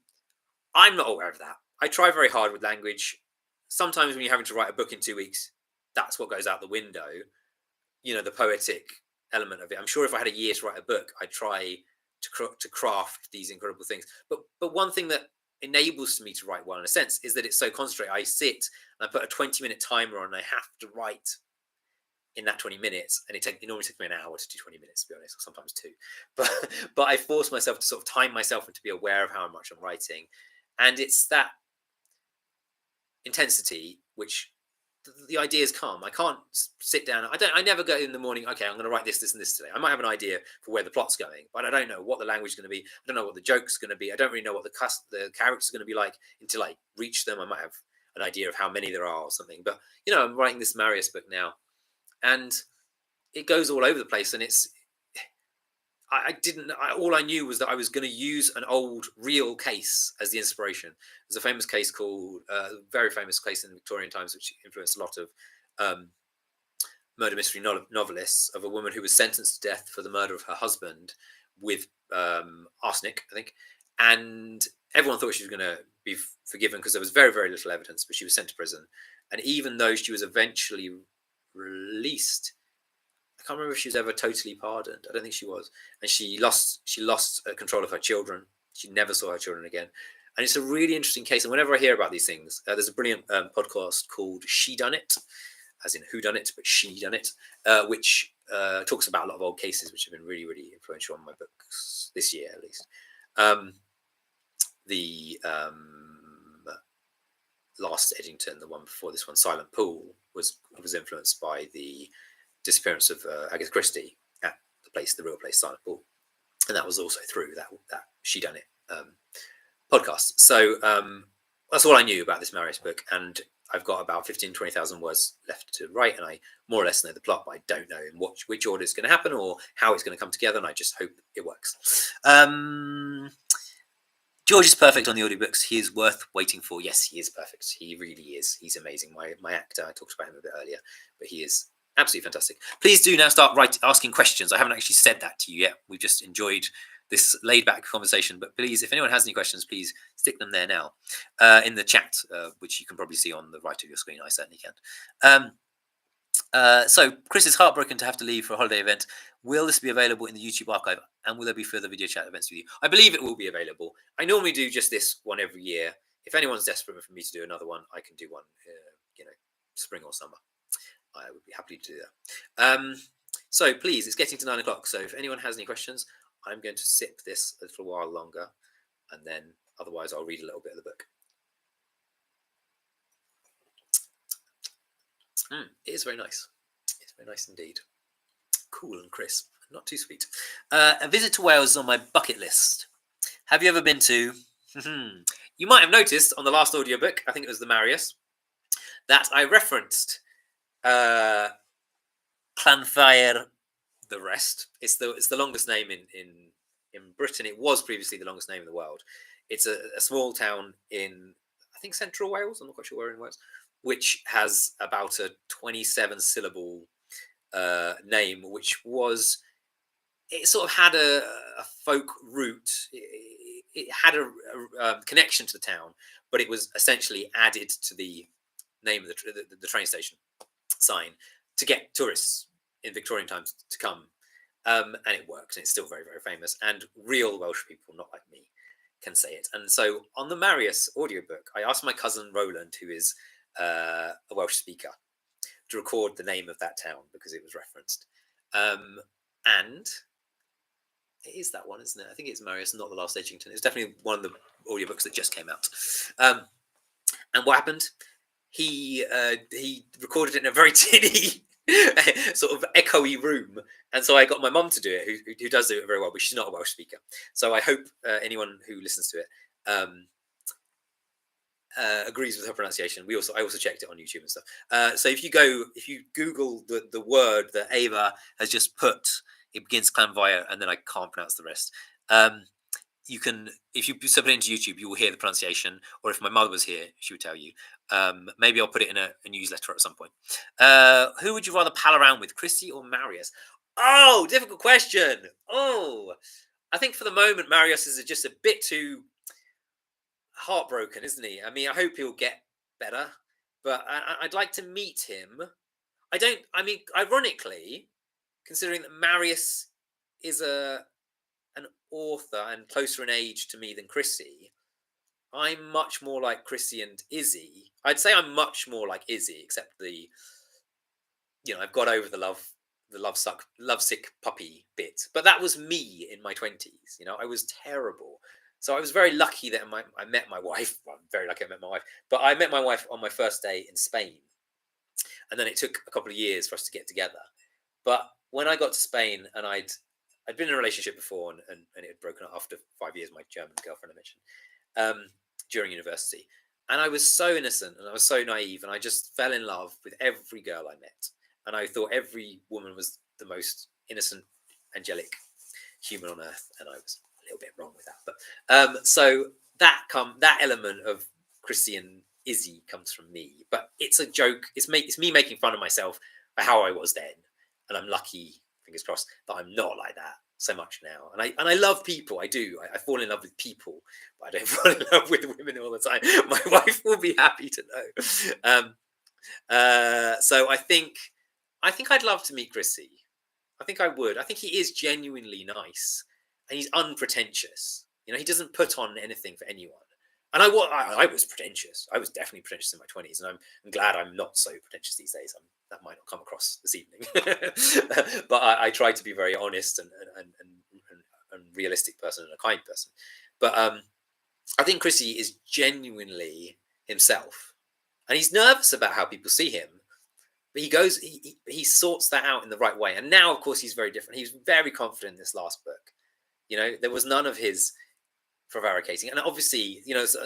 not aware of that. I try very hard with language. Sometimes when you're having to write a book in 2 weeks, that's what goes out the window. The poetic element of it. I'm sure if I had a year to write a book, I'd try to craft these incredible things. But one thing that enables me to write well, in a sense, is that it's so concentrated. I sit and I put a 20-minute timer on, and I have to write in that 20 minutes. And it normally takes me an hour to do 20 minutes, to be honest, or sometimes 2. But I force myself to sort of time myself and to be aware of how much I'm writing. And it's that intensity which the ideas come. I can't sit down. I never go in the morning, okay, I'm going to write this, this, and this today. I might have an idea for where the plot's going, but I don't know what the language is going to be. I don't know what the joke's going to be. I don't really know what the characters are going to be like until I reach them. I might have an idea of how many there are or something. But, I'm writing this Marius book now, and it goes all over the place. And all I knew was that I was going to use an old real case as the inspiration. There's a famous case called, very famous case in the Victorian times, which influenced a lot of murder mystery novelists, of a woman who was sentenced to death for the murder of her husband with arsenic, I think. And everyone thought she was going to be forgiven because there was very, very little evidence, but she was sent to prison. And even though she was eventually released, I can't remember if she was ever totally pardoned. I don't think she was. And she lost control of her children. She never saw her children again. And it's a really interesting case. And whenever I hear about these things, there's a brilliant podcast called She Done It, as in who done it, but She Done It, which talks about a lot of old cases, which have been really, really influential on my books this year, at least. The last Edgington, the one before this one, Silent Pool, was influenced by the disappearance of Agatha Christie at the real place, Silent Pool, and that was also through that She Done It podcast. So that's all I knew about this Marius book, and I've got about 20,000 words left to write, and I more or less know the plot, but I don't know in which order it's going to happen or how it's going to come together, and I just hope it works. George is perfect on the audiobooks. He is worth waiting for. Yes, he is perfect. He really is. He's amazing. My actor, I talked about him a bit earlier, but he is absolutely fantastic. Please do now start asking questions. I haven't actually said that to you yet. We've just enjoyed this laid-back conversation. But please, if anyone has any questions, please stick them there now in the chat, which you can probably see on the right of your screen. I certainly can. So Chris is heartbroken to have to leave for a holiday event. Will this be available in the YouTube archive, and will there be further video chat events with you? I believe it will be available. I normally do just this one every year. If anyone's desperate for me to do another one, I can do one, spring or summer. I would be happy to do that. So please, it's getting to 9 o'clock. So if anyone has any questions, I'm going to sip this a little while longer, and then otherwise I'll read a little bit of the book. It is very nice. It's very nice indeed. Cool and crisp. Not too sweet. A visit to Wales is on my bucket list. Have you ever been to... You might have noticed on the last audiobook, I think it was the Marius, that I referenced Llanfair the Rest. It's the longest name in Britain. It was previously the longest name in the world. It's a small town in, I think, central Wales. I'm not quite sure where in Wales, which has about a 27-syllable name, which was, it sort of had a folk root. It had a connection to the town, but it was essentially added to the name of the train station sign to get tourists in Victorian times to come. And it works, and it's still very, very famous. And real Welsh people, not like me, can say it. And so on the Marius audiobook, I asked my cousin Roland, who is a Welsh speaker, to record the name of that town because it was referenced. And it is that one, isn't it? I think it's Marius, not the Last Edgington. It's definitely one of the audiobooks that just came out. And what happened? He recorded it in a very tinny, sort of echoey room. And so I got my mum to do it, who does do it very well, but she's not a Welsh speaker. So I hope anyone who listens to it agrees with her pronunciation. I also checked it on YouTube and stuff. So if you Google the word that Ava has just put, it begins Llanfair, and then I can't pronounce the rest. You can, if you put it into YouTube, you will hear the pronunciation. Or if my mother was here, she would tell you. Maybe I'll put it in a newsletter at some point. Who would you rather pal around with, Christy or Marius? Oh, difficult question. Oh, I think for the moment, Marius is just a bit too heartbroken, isn't he? I mean, I hope he'll get better, but I'd like to meet him. Ironically, considering that Marius is an author and closer in age to me than Chrissy, I'm much more like Chrissy and Izzy. I'd say I'm much more like Izzy, except I've got over the lovesick puppy bit. But that was me in my 20s. I was terrible. So I was very lucky that I met my wife. Well, I'm very lucky I met my wife. But I met my wife on my first day in Spain. And then it took a couple of years for us to get together. But when I got to Spain, and I'd been in a relationship before, and it had broken up after 5 years, my German girlfriend I mentioned, during university. And I was so innocent, and I was so naive, and I just fell in love with every girl I met. And I thought every woman was the most innocent, angelic human on earth, and I was a little bit wrong with that. But so that element of Chrissy and Izzy comes from me. But it's a joke. It's me making fun of myself for how I was then. And I'm lucky, fingers crossed, that I'm not like that so much now. And I love people. I do. I fall in love with people, but I don't fall in love with women all the time. My wife will be happy to know. So I think I'd love to meet Chrissy. I think I would. I think he is genuinely nice, and he's unpretentious. He doesn't put on anything for anyone. And I was pretentious. I was definitely pretentious in my 20s, and I'm glad I'm not so pretentious these days. That might not come across this evening, but I try to be very honest and realistic person and a kind person. But I think Chrissy is genuinely himself, and he's nervous about how people see him. But he sorts that out in the right way. And now, of course, he's very different. He's very confident in this last book. There was none of his prevaricating. And obviously,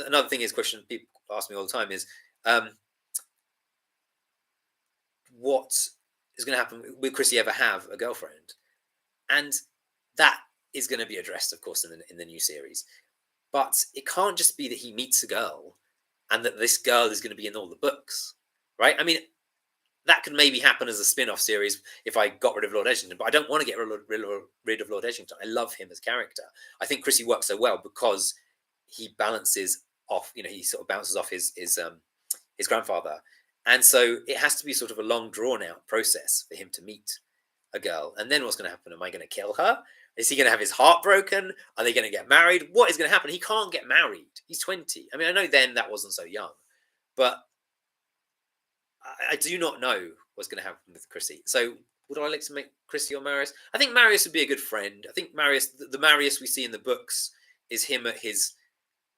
another thing is question people ask me all the time is, what is going to happen? Will Chrissy ever have a girlfriend? And that is going to be addressed, of course, in the new series. But it can't just be that he meets a girl and that this girl is going to be in all the books, right? I mean, that could maybe happen as a spin-off series if I got rid of Lord Edgington, but I don't want to get rid of Lord Edgington. I love him as a character. I think Chrissy works so well because he balances off, he sort of bounces off his grandfather. And so it has to be sort of a long drawn out process for him to meet a girl. And then what's going to happen? Am I going to kill her? Is he going to have his heart broken? Are they going to get married? What is going to happen? He can't get married. He's 20. I mean, I know then that wasn't so young, but I do not know what's going to happen with Chrissy. So would I like to make Chrissy or Marius? I think Marius would be a good friend. I think Marius, the Marius we see in the books, is him at his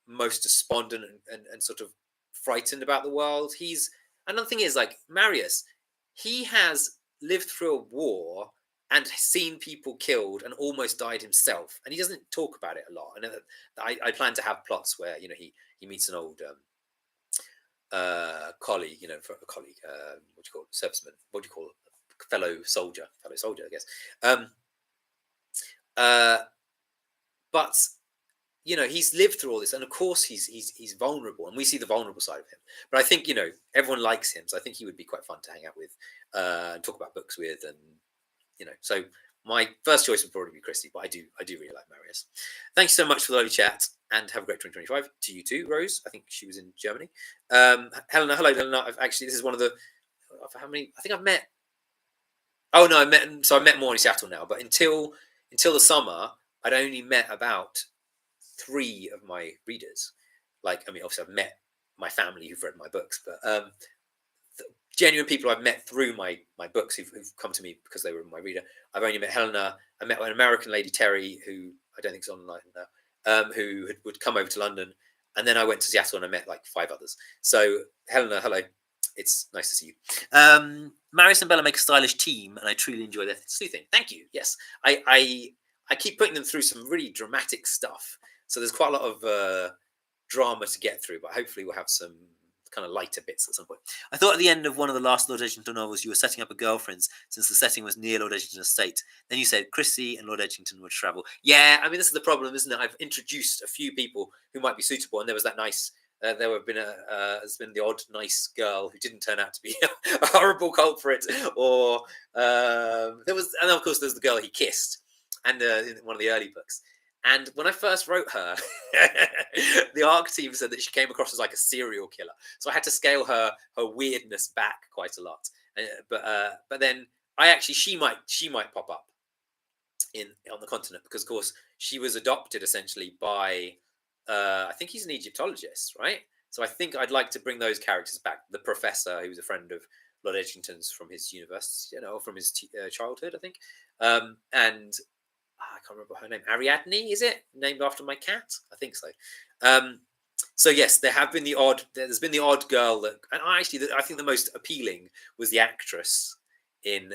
most despondent and sort of frightened about the world. Another thing is, like, Marius, he has lived through a war and seen people killed and almost died himself, and he doesn't talk about it a lot. And I plan to have plots where he meets an old colleague, for a colleague, what do you call it, serviceman? What do you call it? Fellow soldier, I guess. But he's lived through all this, and of course he's vulnerable, and we see the vulnerable side of him. But I think everyone likes him, so I think he would be quite fun to hang out with, and talk about books with, and So my first choice would probably be Christy, but I do really like Marius. Thank you so much for the lovely chat, and have a great 2025 to you too, Rose. I think she was in Germany. Helena, hello, Helena. This is one of the how many? I think I've met. Oh no, I met more in Seattle now, but until the summer, I'd only met about 3 of my readers. Obviously I've met my family who've read my books, but genuine people I've met through my books who've come to me because they were my reader. I've only met Helena. I met an American lady, Terry, who I don't think is online now, who would come over to London, and then I went to Seattle and I met like 5 others. So Helena, hello, it's nice to see you. Marius and Bella make a stylish team, and I truly enjoy their sleuthing. Thank you. Yes, I keep putting them through some really dramatic stuff. So there's quite a lot of drama to get through, but hopefully we'll have some kind of lighter bits at some point. I thought at the end of one of the last Lord Edgington novels you were setting up a girlfriend since the setting was near Lord Edgington's estate. Then you said Chrissy and Lord Edgington would travel. Yeah, I mean, this is the problem, isn't it? I've introduced a few people who might be suitable, and there was that nice... there's been the odd nice girl who didn't turn out to be a horrible culprit, or and of course there's the girl he kissed, and in one of the early books. And when I first wrote her, the ARC team said that she came across as like a serial killer, so I had to scale her weirdness back quite a lot. But then she might pop up on the continent, because of course she was adopted essentially by. I think he's an Egyptologist, right? So I think I'd like to bring those characters back. The professor, who's a friend of Lord Edgington's from his university, from his childhood, I think. And I can't remember her name. Ariadne, is it? Named after my cat? I think so. So yes, there's been the odd girl that, and I think the most appealing was the actress in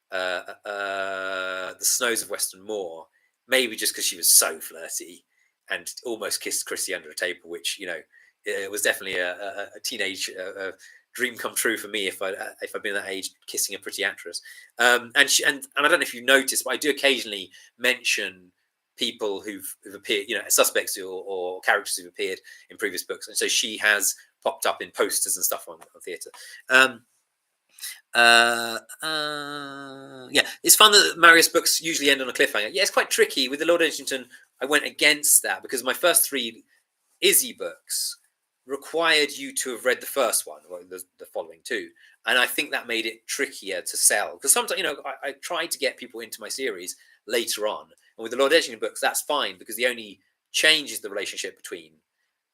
The Snows of Western Moor. Maybe just because she was so flirty and almost kissed Chrissy under a table, which it was definitely a teenage dream come true for me if I'd been that age, kissing a pretty actress. And I don't know if you've noticed, but I do occasionally mention people who've appeared, suspects or characters who've appeared in previous books, and so she has popped up in posters and stuff on theatre. Yeah, it's fun that Marius books usually end on a cliffhanger. Yeah, it's quite tricky. With the Lord Edgington, I went against that because my first 3 Izzy books required you to have read the first one, or the following 2, and I think that made it trickier to sell, because sometimes I tried to get people into my series later on, and with the Lord Edgington books that's fine, because the only change is the relationship between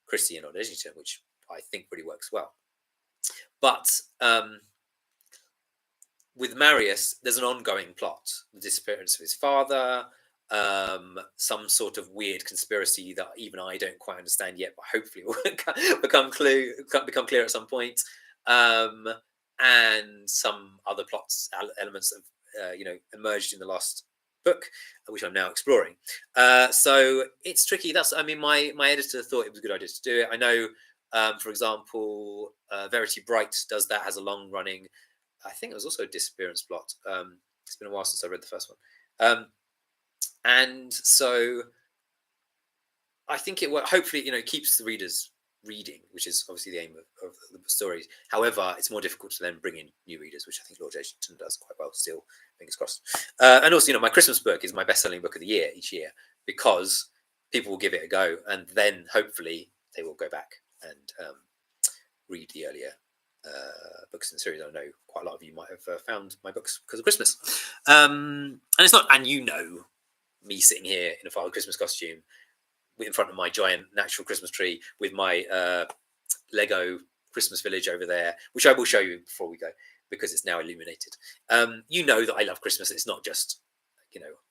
Chrissy and Lord Edgington, which I think really works well. But with Marius, there's an ongoing plot: the disappearance of his father, some sort of weird conspiracy that even I don't quite understand yet, but hopefully will become clear at some point, and some other plots elements have emerged in the last book, which I'm now exploring. So it's tricky. My editor thought it was a good idea to do it. I know, for example, Verity Bright does that, has a long running. I think it was also a disappearance plot. It's been a while since I read the first one. And so I think it hopefully keeps the readers reading, which is obviously the aim of the stories. However, it's more difficult to then bring in new readers, which I think Lord Edgington does quite well still, fingers crossed. And also, my Christmas book is my best-selling book of the year each year, because people will give it a go, and then hopefully they will go back and read the earlier books in the series. I know quite a lot of you might have found my books because of Christmas. And it's not, and me sitting here in a Father Christmas costume in front of my giant natural Christmas tree with my Lego Christmas village over there, which I will show you before we go because it's now illuminated. That I love Christmas. It's not just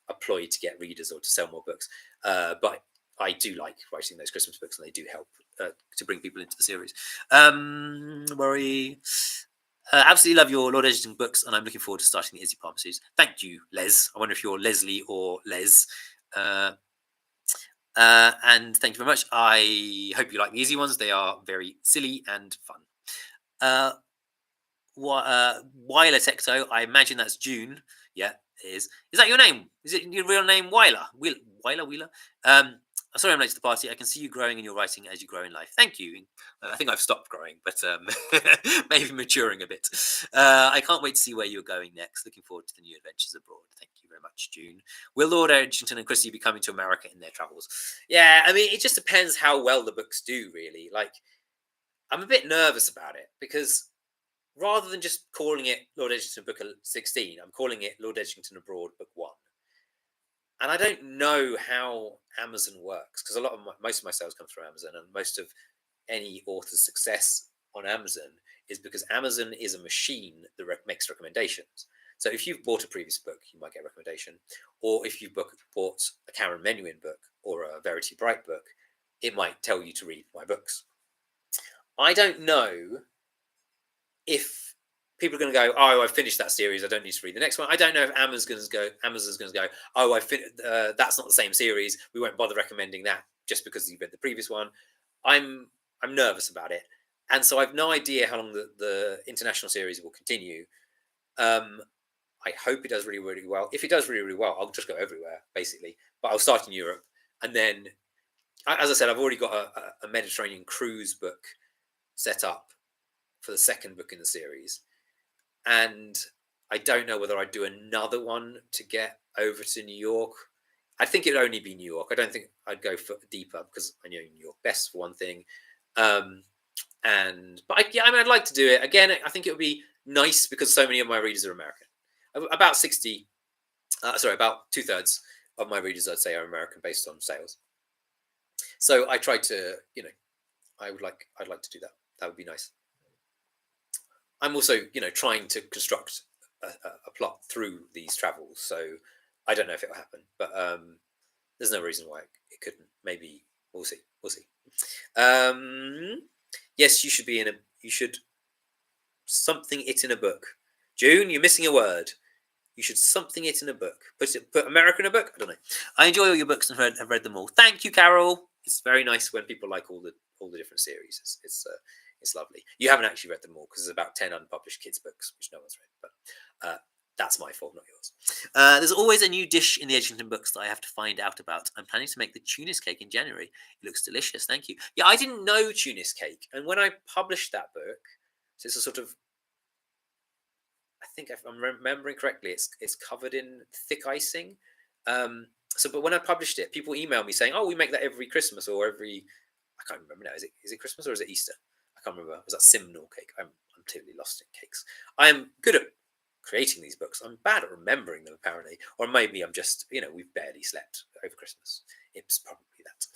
a ploy to get readers or to sell more books, but I do like writing those Christmas books, and they do help to bring people into the series. Absolutely love your Lord Edgington books, and I'm looking forward to starting the Izzy Palmer series. Thank you, Les. I wonder if you're Leslie or Les. And thank you very much. I hope you like the Izzy ones. They are very silly and fun. Weiler Tecto, I imagine that's June. Yeah, it is. Is that your name? Is it your real name, Weiler? Wheeler? Sorry I'm late to the party. I can see you growing in your writing as you grow in life. Thank you. I think I've stopped growing, but maybe maturing a bit. I can't wait to see where you're going next. Looking forward to the new adventures abroad. Thank you very much, June. Will Lord Edgington and Chrissy be coming to America in their travels? Yeah, I mean, it just depends how well the books do, really. Like, I'm a bit nervous about it because rather than just calling it Lord Edgington Book 16, I'm calling it Lord Edgington Abroad Book 1. And I don't know how Amazon works, because most of my sales come through Amazon, and most of any author's success on Amazon is because Amazon is a machine that makes recommendations. So if you've bought a previous book, you might get a recommendation, or if you've bought a Karen Menuhin book or a Verity Bright book, it might tell you to read my books. I don't know if people are going to go, oh, I've finished that series, I don't need to read the next one. I don't know if Amazon's going to go, oh, that's not the same series, we won't bother recommending that just because you've read the previous one. I'm nervous about it, and so I've no idea how long the international series will continue. I hope it does really, really well. If it does really, really well, I'll just go everywhere, basically. But I'll start in Europe, and then, as I said, I've already got a Mediterranean cruise book set up for the second book in the series. And I don't know whether I'd do another one to get over to New York. I think it would only be New York. I don't think I'd go deeper because I know New York best for one thing. I'd like to do it again. I think it would be nice because so many of my readers are American. About 2/3 of my readers, I'd say, are American based on sales. So I try to, I'd like to do that. That would be nice. I'm also, trying to construct a plot through these travels. So I don't know if it will happen, but there's no reason why it couldn't. Maybe we'll see. Yes, you should something it in a book. June, you're missing a word. You should something it in a book. Put America in a book. I don't know. I enjoy all your books and have read them all. Thank you, Carol. It's very nice when people like all the different series. It's lovely. You haven't actually read them all because there's about 10 unpublished kids' books, which no one's read. But that's my fault, not yours. There's always a new dish in the Edgington books that I have to find out about. I'm planning to make the tunis cake in January. It looks delicious. Thank you. Yeah, I didn't know tunis cake. And when I published that book, so it's a sort of, I think if I'm remembering correctly, it's covered in thick icing. But when I published it, people emailed me saying, "Oh, we make that every Christmas or every." I can't remember now. Is it Christmas or is it Easter? I can't remember. Was that Simnel cake? I'm totally lost in cakes. I am good at creating these books. I'm bad at remembering them, apparently. Or maybe I'm just, we've barely slept over Christmas. It's probably that.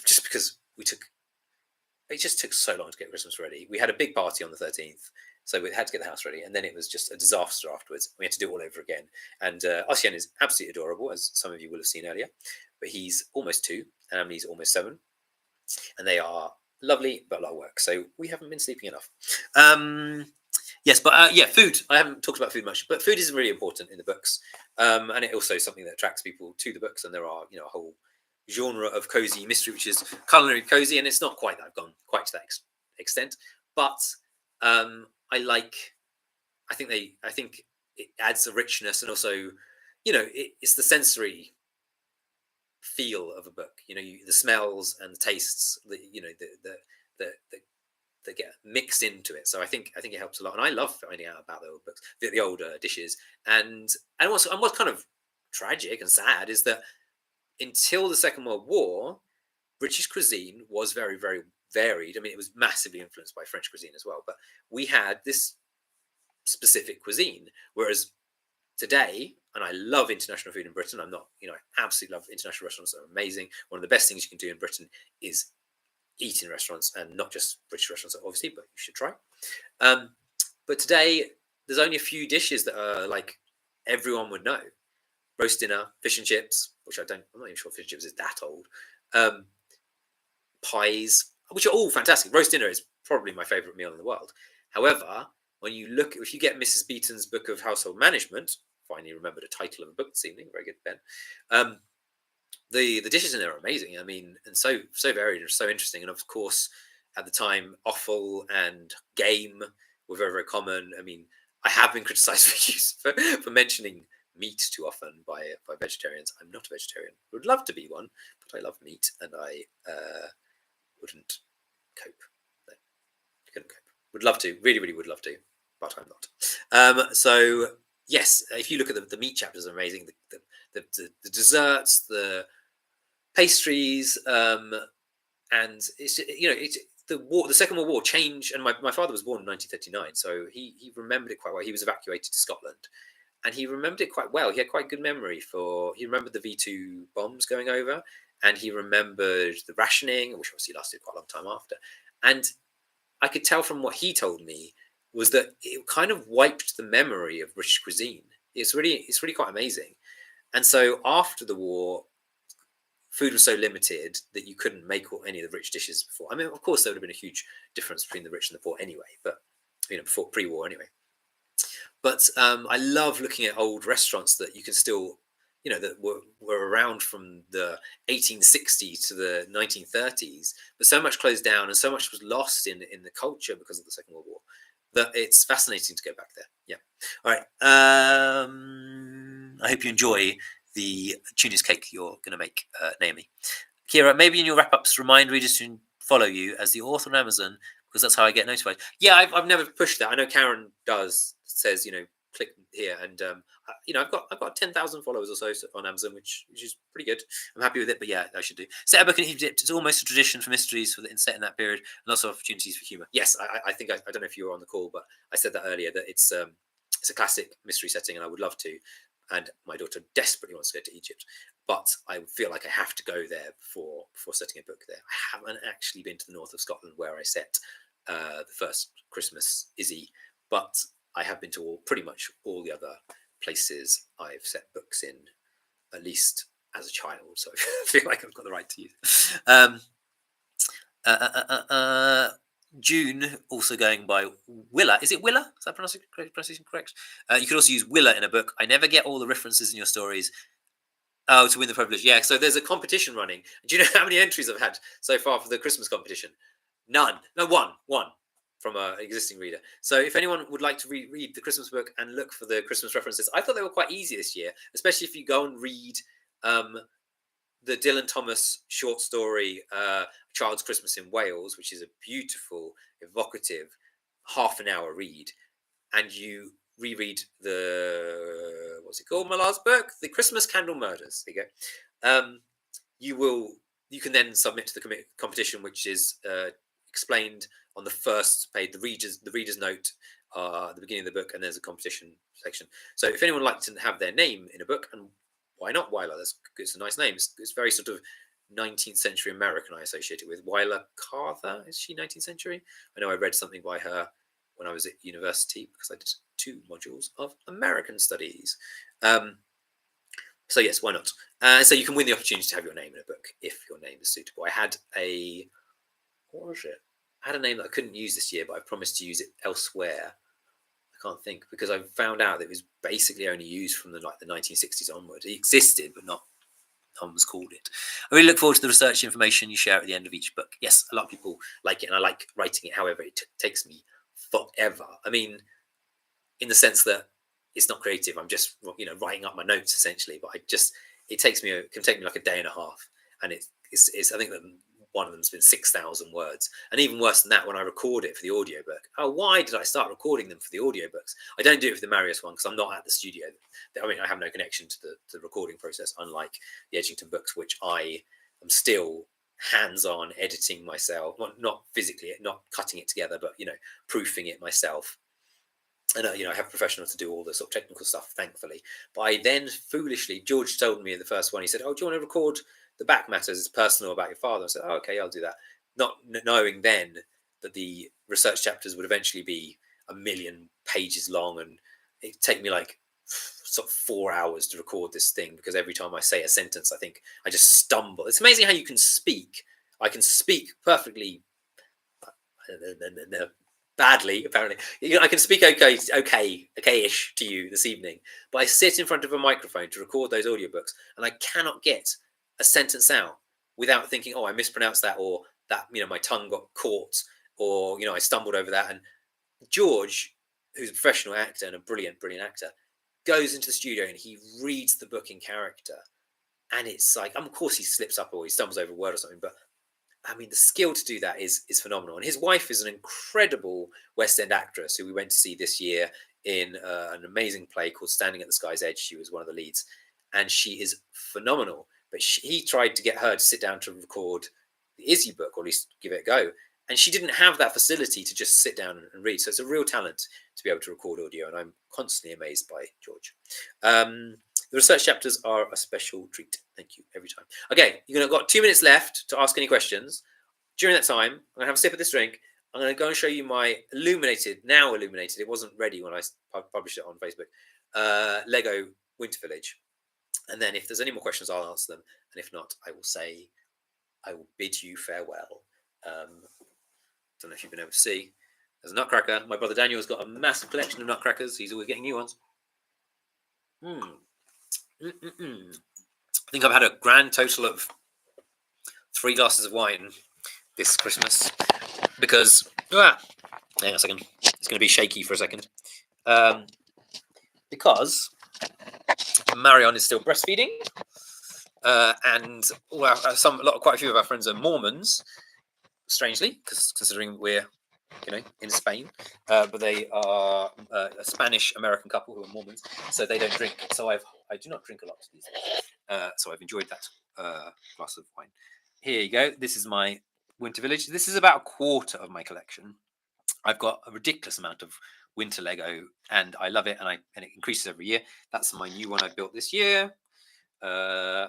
Just because it just took so long to get Christmas ready. We had a big party on the 13th. So we had to get the house ready, and then it was just a disaster afterwards. We had to do it all over again. And Ossian is absolutely adorable, as some of you will have seen earlier. But he's almost 2, and Emily's almost 7. And they are lovely, but a lot of work. So we haven't been sleeping enough. Yes, but food. I haven't talked about food much, but food is really important in the books. And it also is something that attracts people to the books. And there are, a whole genre of cozy mystery, which is culinary cozy. And it's not quite that I've gone quite to that extent. But I think it adds a richness, and also, it's the sensory feel of a book. The smells and the tastes, the that get mixed into it. So I think it helps a lot, and I love finding out about the old books, the older dishes, and what's kind of tragic and sad is that until the Second World War, British cuisine was very, very varied. I mean, it was massively influenced by French cuisine as well, but we had this specific cuisine, whereas today, and I love international food in Britain. I absolutely love international restaurants. They're amazing. One of the best things you can do in Britain is eat in restaurants, and not just British restaurants, obviously, but you should try. But today, there's only a few dishes that are like everyone would know. Roast dinner, fish and chips, which I'm not even sure fish and chips is that old. Pies, which are all fantastic. Roast dinner is probably my favourite meal in the world. However, when you look, if you get Mrs. Beeton's Book of Household Management, finally remembered a title of a book this evening, very good, Ben. The dishes in there are amazing. I mean, and so varied and so interesting. And of course, at the time, offal and game were very, very common. I mean, I have been criticised for mentioning meat too often by vegetarians. I'm not a vegetarian. Would love to be one, but I love meat, and I wouldn't cope. No, couldn't cope. Would love to, really, really would love to, but I'm not. So yes, if you look at the meat chapters, are amazing. The desserts, the pastries, and it's the Second World War changed. And my father was born in 1939, so he remembered it quite well. He was evacuated to Scotland, and he remembered it quite well. He had quite good memory he remembered the V2 bombs going over, and he remembered the rationing, which obviously lasted quite a long time after. And I could tell from what he told me was that it kind of wiped the memory of British cuisine. It's really quite amazing. And so after the war, food was so limited that you couldn't make any of the rich dishes before. I mean, of course, there would have been a huge difference between the rich and the poor anyway, but before pre-war anyway. But I love looking at old restaurants that you can still, that were around from the 1860s to the 1930s, but so much closed down and so much was lost in the culture because of the Second World War that it's fascinating to go back there. Yeah. All right. I hope you enjoy the Tunis cake you're going to make, Naomi. Kira, maybe in your wrap-ups, remind readers to follow you as the author on Amazon, because that's how I get notified. Yeah, I've never pushed that. I know Karen says, click here, and I've got 10,000 followers or so on Amazon, which is pretty good. I'm happy with it, but yeah, I should do. Set a book in Egypt. It's almost a tradition for mysteries set in that period, and lots of opportunities for humour. Yes, I think I don't know if you were on the call, but I said that earlier, that it's a classic mystery setting, and I would love to. And my daughter desperately wants to go to Egypt, but I feel like I have to go there before setting a book there. I haven't actually been to the north of Scotland where I set the first Christmas Izzy, but I have been to pretty much all the other places I've set books in, at least as a child. So I feel like I've got the right to use. June, also going by Willa. Is it Willa? Is that pronunciation correct? You could also use Willa in a book. I never get all the references in your stories. Oh, to win the privilege. Yeah, so there's a competition running. Do you know how many entries I've had so far for the Christmas competition? None. No, one from an existing reader. So if anyone would like to read the Christmas book and look for the Christmas references, I thought they were quite easy this year, especially if you go and read the Dylan Thomas short story, Child's Christmas in Wales, which is a beautiful, evocative, half-an-hour read, and you reread what's it called, my last book, The Christmas Candle Murders. There you go. You can then submit to the competition, which is explained on the first page, the reader's note at the beginning of the book, and there's a competition section. So if anyone would like to have their name in a book, and why not Wyler? It's a nice name. It's very sort of 19th century American I associate it with. Wyler Carther, is she 19th century? I know I read something by her when I was at university because I did 2 modules of American studies. So yes, why not? So you can win the opportunity to have your name in a book if your name is suitable. I had what was it? I had a name that I couldn't use this year, but I promised to use it elsewhere. I can't think, because I found out that it was basically only used from the 1960s onward. It existed, but no one was called it. I really look forward to the research information you share at the end of each book. Yes, a lot of people like it, and I like writing it. However, it takes me forever. I mean, in the sense that it's not creative. I'm just writing up my notes essentially, but it can take me like a day and a half, and it's I think that one of them's been 6,000 words. And even worse than that, when I record it for the audiobook. Oh, why did I start recording them for the audiobooks? I don't do it for the Marius one because I'm not at the studio. I mean, I have no connection to the recording process, unlike the Edgington books, which I am still hands-on editing myself, not physically, not cutting it together, but proofing it myself. And I have professionals to do all the sort of technical stuff, thankfully. But I then foolishly, George told me in the first one, he said, "Oh, do you want to record the back matters? It's personal about your father." I said, "Oh, okay, I'll do that." Not knowing then that the research chapters would eventually be 1,000,000 pages long, and it'd take me like sort of 4 hours to record this thing, because every time I say a sentence, I think I just stumble. It's amazing how you can speak. I can speak perfectly badly, apparently. I can speak okay-ish to you this evening, but I sit in front of a microphone to record those audiobooks, and I cannot get a sentence out without thinking, "Oh, I mispronounced that," or that, my tongue got caught, or, I stumbled over that. And George, who's a professional actor and a brilliant actor, goes into the studio and he reads the book in character. And it's like, of course he slips up or he stumbles over a word or something, but I mean, the skill to do that is phenomenal. And his wife is an incredible West End actress who we went to see this year in an amazing play called Standing at the Sky's Edge. She was one of the leads, and she is phenomenal. But he tried to get her to sit down to record the Izzy book, or at least give it a go. And she didn't have that facility to just sit down and read. So it's a real talent to be able to record audio, and I'm constantly amazed by George. The research chapters are a special treat. Thank you every time. Okay, you've got 2 minutes left to ask any questions. During that time, I'm going to have a sip of this drink. I'm going to go and show you my illuminated, it wasn't ready when I published it on Facebook, Lego Winter Village. And then if there's any more questions, I'll answer them. And if not, I will bid you farewell. Don't know if you've been able to see. There's a nutcracker. My brother Daniel's got a massive collection of nutcrackers. He's always getting new ones. I think I've had a grand total of 3 glasses of wine this Christmas, because hang on a second, it's going to be shaky for a second, because Marion is still breastfeeding, and quite a few of our friends are Mormons, strangely, because considering we're in Spain, but they are a Spanish-American couple who are Mormons, so they don't drink. So I do not drink a lot these days. So I've enjoyed that glass of wine. Here you go. This is my Winter Village. This is about a quarter of my collection. I've got a ridiculous amount of winter Lego, and I love it, and it increases every year. That's my new one I built this year. I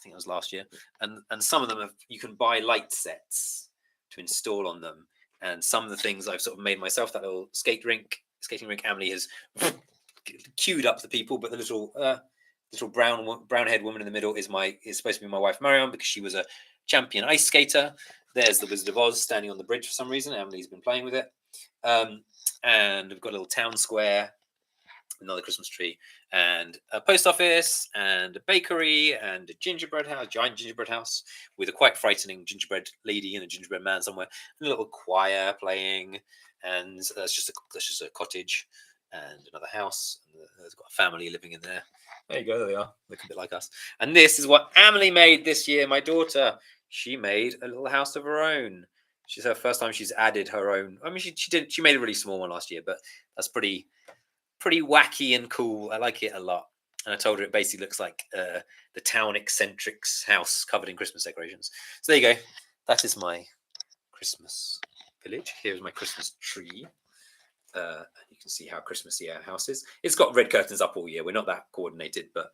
think it was last year, and some of them you can buy light sets to install on them. And some of the things I've sort of made myself. That little skating rink, Emily has queued up the people, but the little brown-haired woman in the middle is supposed to be my wife Marion, because she was a champion ice skater. There's the Wizard of Oz standing on the bridge for some reason. Emily's been playing with it, and we've got a little town square, another Christmas tree, and a post office, and a bakery, and a giant gingerbread house with a quite frightening gingerbread lady and a gingerbread man somewhere, and a little choir playing, and that's just a cottage, and another house, and there's got a family living in there. There you go, there they are, look a bit like us. And this is what Emily made this year, my daughter. She made a little house of her own. She's her first time she's added her own. I mean, she made a really small one last year, but that's pretty wacky and cool. I like it a lot. And I told her it basically looks like the town eccentric's house covered in Christmas decorations. So there you go. That is my Christmas village. Here's my Christmas tree. You can see how Christmassy our house is. It's got red curtains up all year. We're not that coordinated, but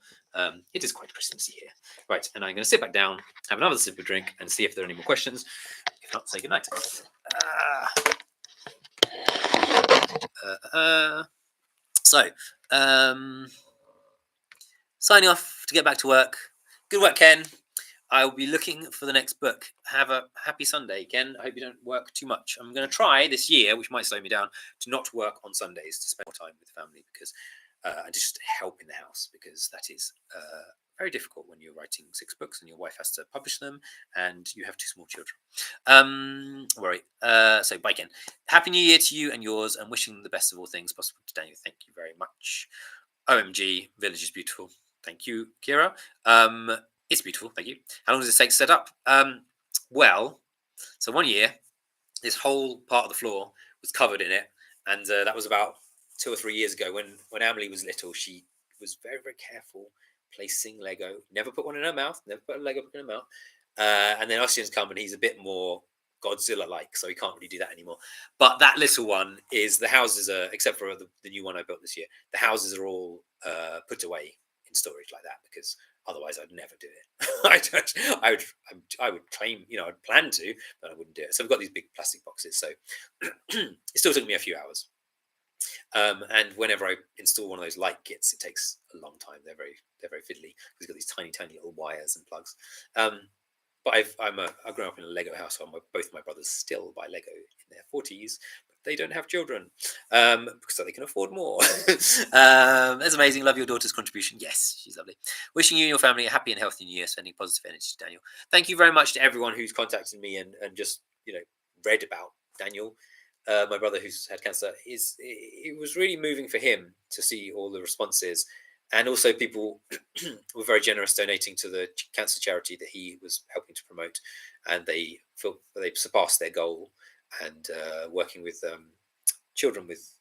it is quite Christmassy here. Right, and I'm going to sit back down, have another sip of drink, and see if there are any more questions. If not, say goodnight. So, signing off to get back to work. Good work, Ken. I will be looking for the next book. Have a happy Sunday, Ken. I hope you don't work too much. I'm going to try this year, which might slow me down, to not work on Sundays, to spend more time with the family, because I just help in the house, because that is very difficult when you're writing 6 books and your wife has to publish them and you have 2 small children. So bye, Ken. Happy New Year to you and yours, and wishing the best of all things possible to Daniel. Thank you very much. OMG, Village is beautiful. Thank you, Kira. It's beautiful. Thank you. How long does it take to set up? Well, So one year, this whole part of the floor was covered in it, and that was about 2 or 3 years ago when Emily was little. She was very, very careful placing Lego. Never put one in her mouth. Never put a Lego in her mouth. And then Ossian's come, and he's a bit more Godzilla-like, so he can't really do that anymore. But that little one is, the houses are, except for the new one I built this year, the houses are all put away in storage like that, because otherwise I'd never do it. I would claim, I'd plan to, but I wouldn't do it. So I've got these big plastic boxes. So it still took me a few hours. And whenever I install one of those light kits, it takes a long time. They're very fiddly because you've got these tiny, tiny little wires and plugs. But I've grown up in a Lego household. Both my brothers still buy Lego in their 40s, but they don't have children because they can afford more. That's amazing. Love your daughter's contribution. Yes, she's lovely. Wishing you and your family a happy and healthy new year. Sending positive energy to Daniel. Thank you very much to everyone who's contacted me and just read about Daniel. My brother who's had cancer. It was really moving for him to see all the responses. And also people were very generous donating to the cancer charity that he was helping to promote. And they felt they surpassed their goal, and working with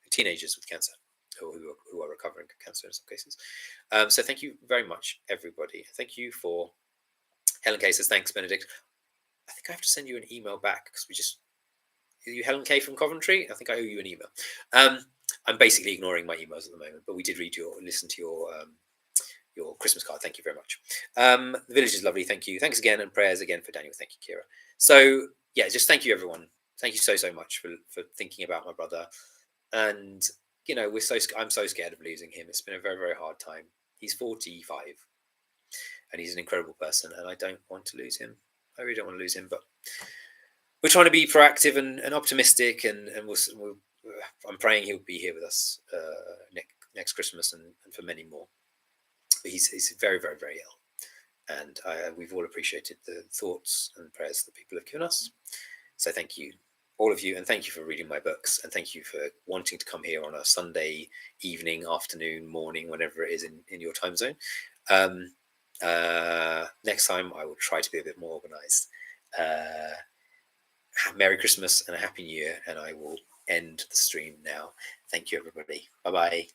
teenagers with cancer who are recovering from cancer in some cases. So thank you very much, everybody. Thank you for Helen K says, thanks, Benedict. I think I have to send you an email back because you Helen K from Coventry? I think I owe you an email. I'm basically ignoring my emails at the moment, but we did listen to your Christmas card. Thank you very much. The village is lovely. Thank you. Thanks again, and prayers again for Daniel. Thank you, Kira. So yeah, just thank you, everyone. Thank you so much for thinking about my brother. And I'm so scared of losing him. It's been a very, very hard time. He's 45, and he's an incredible person, and I don't want to lose him. I really don't want to lose him, but we're trying to be proactive and optimistic, and I'm praying he'll be here with us next Christmas and for many more. But he's very, very, very ill, and we've all appreciated the thoughts and prayers that people have given us. So thank you, all of you, and thank you for reading my books, and thank you for wanting to come here on a Sunday evening, afternoon, morning, whenever it is in your time zone. Next time I will try to be a bit more organised. Merry Christmas and a Happy New Year, and I will end the stream now. Thank you, everybody. Bye-bye.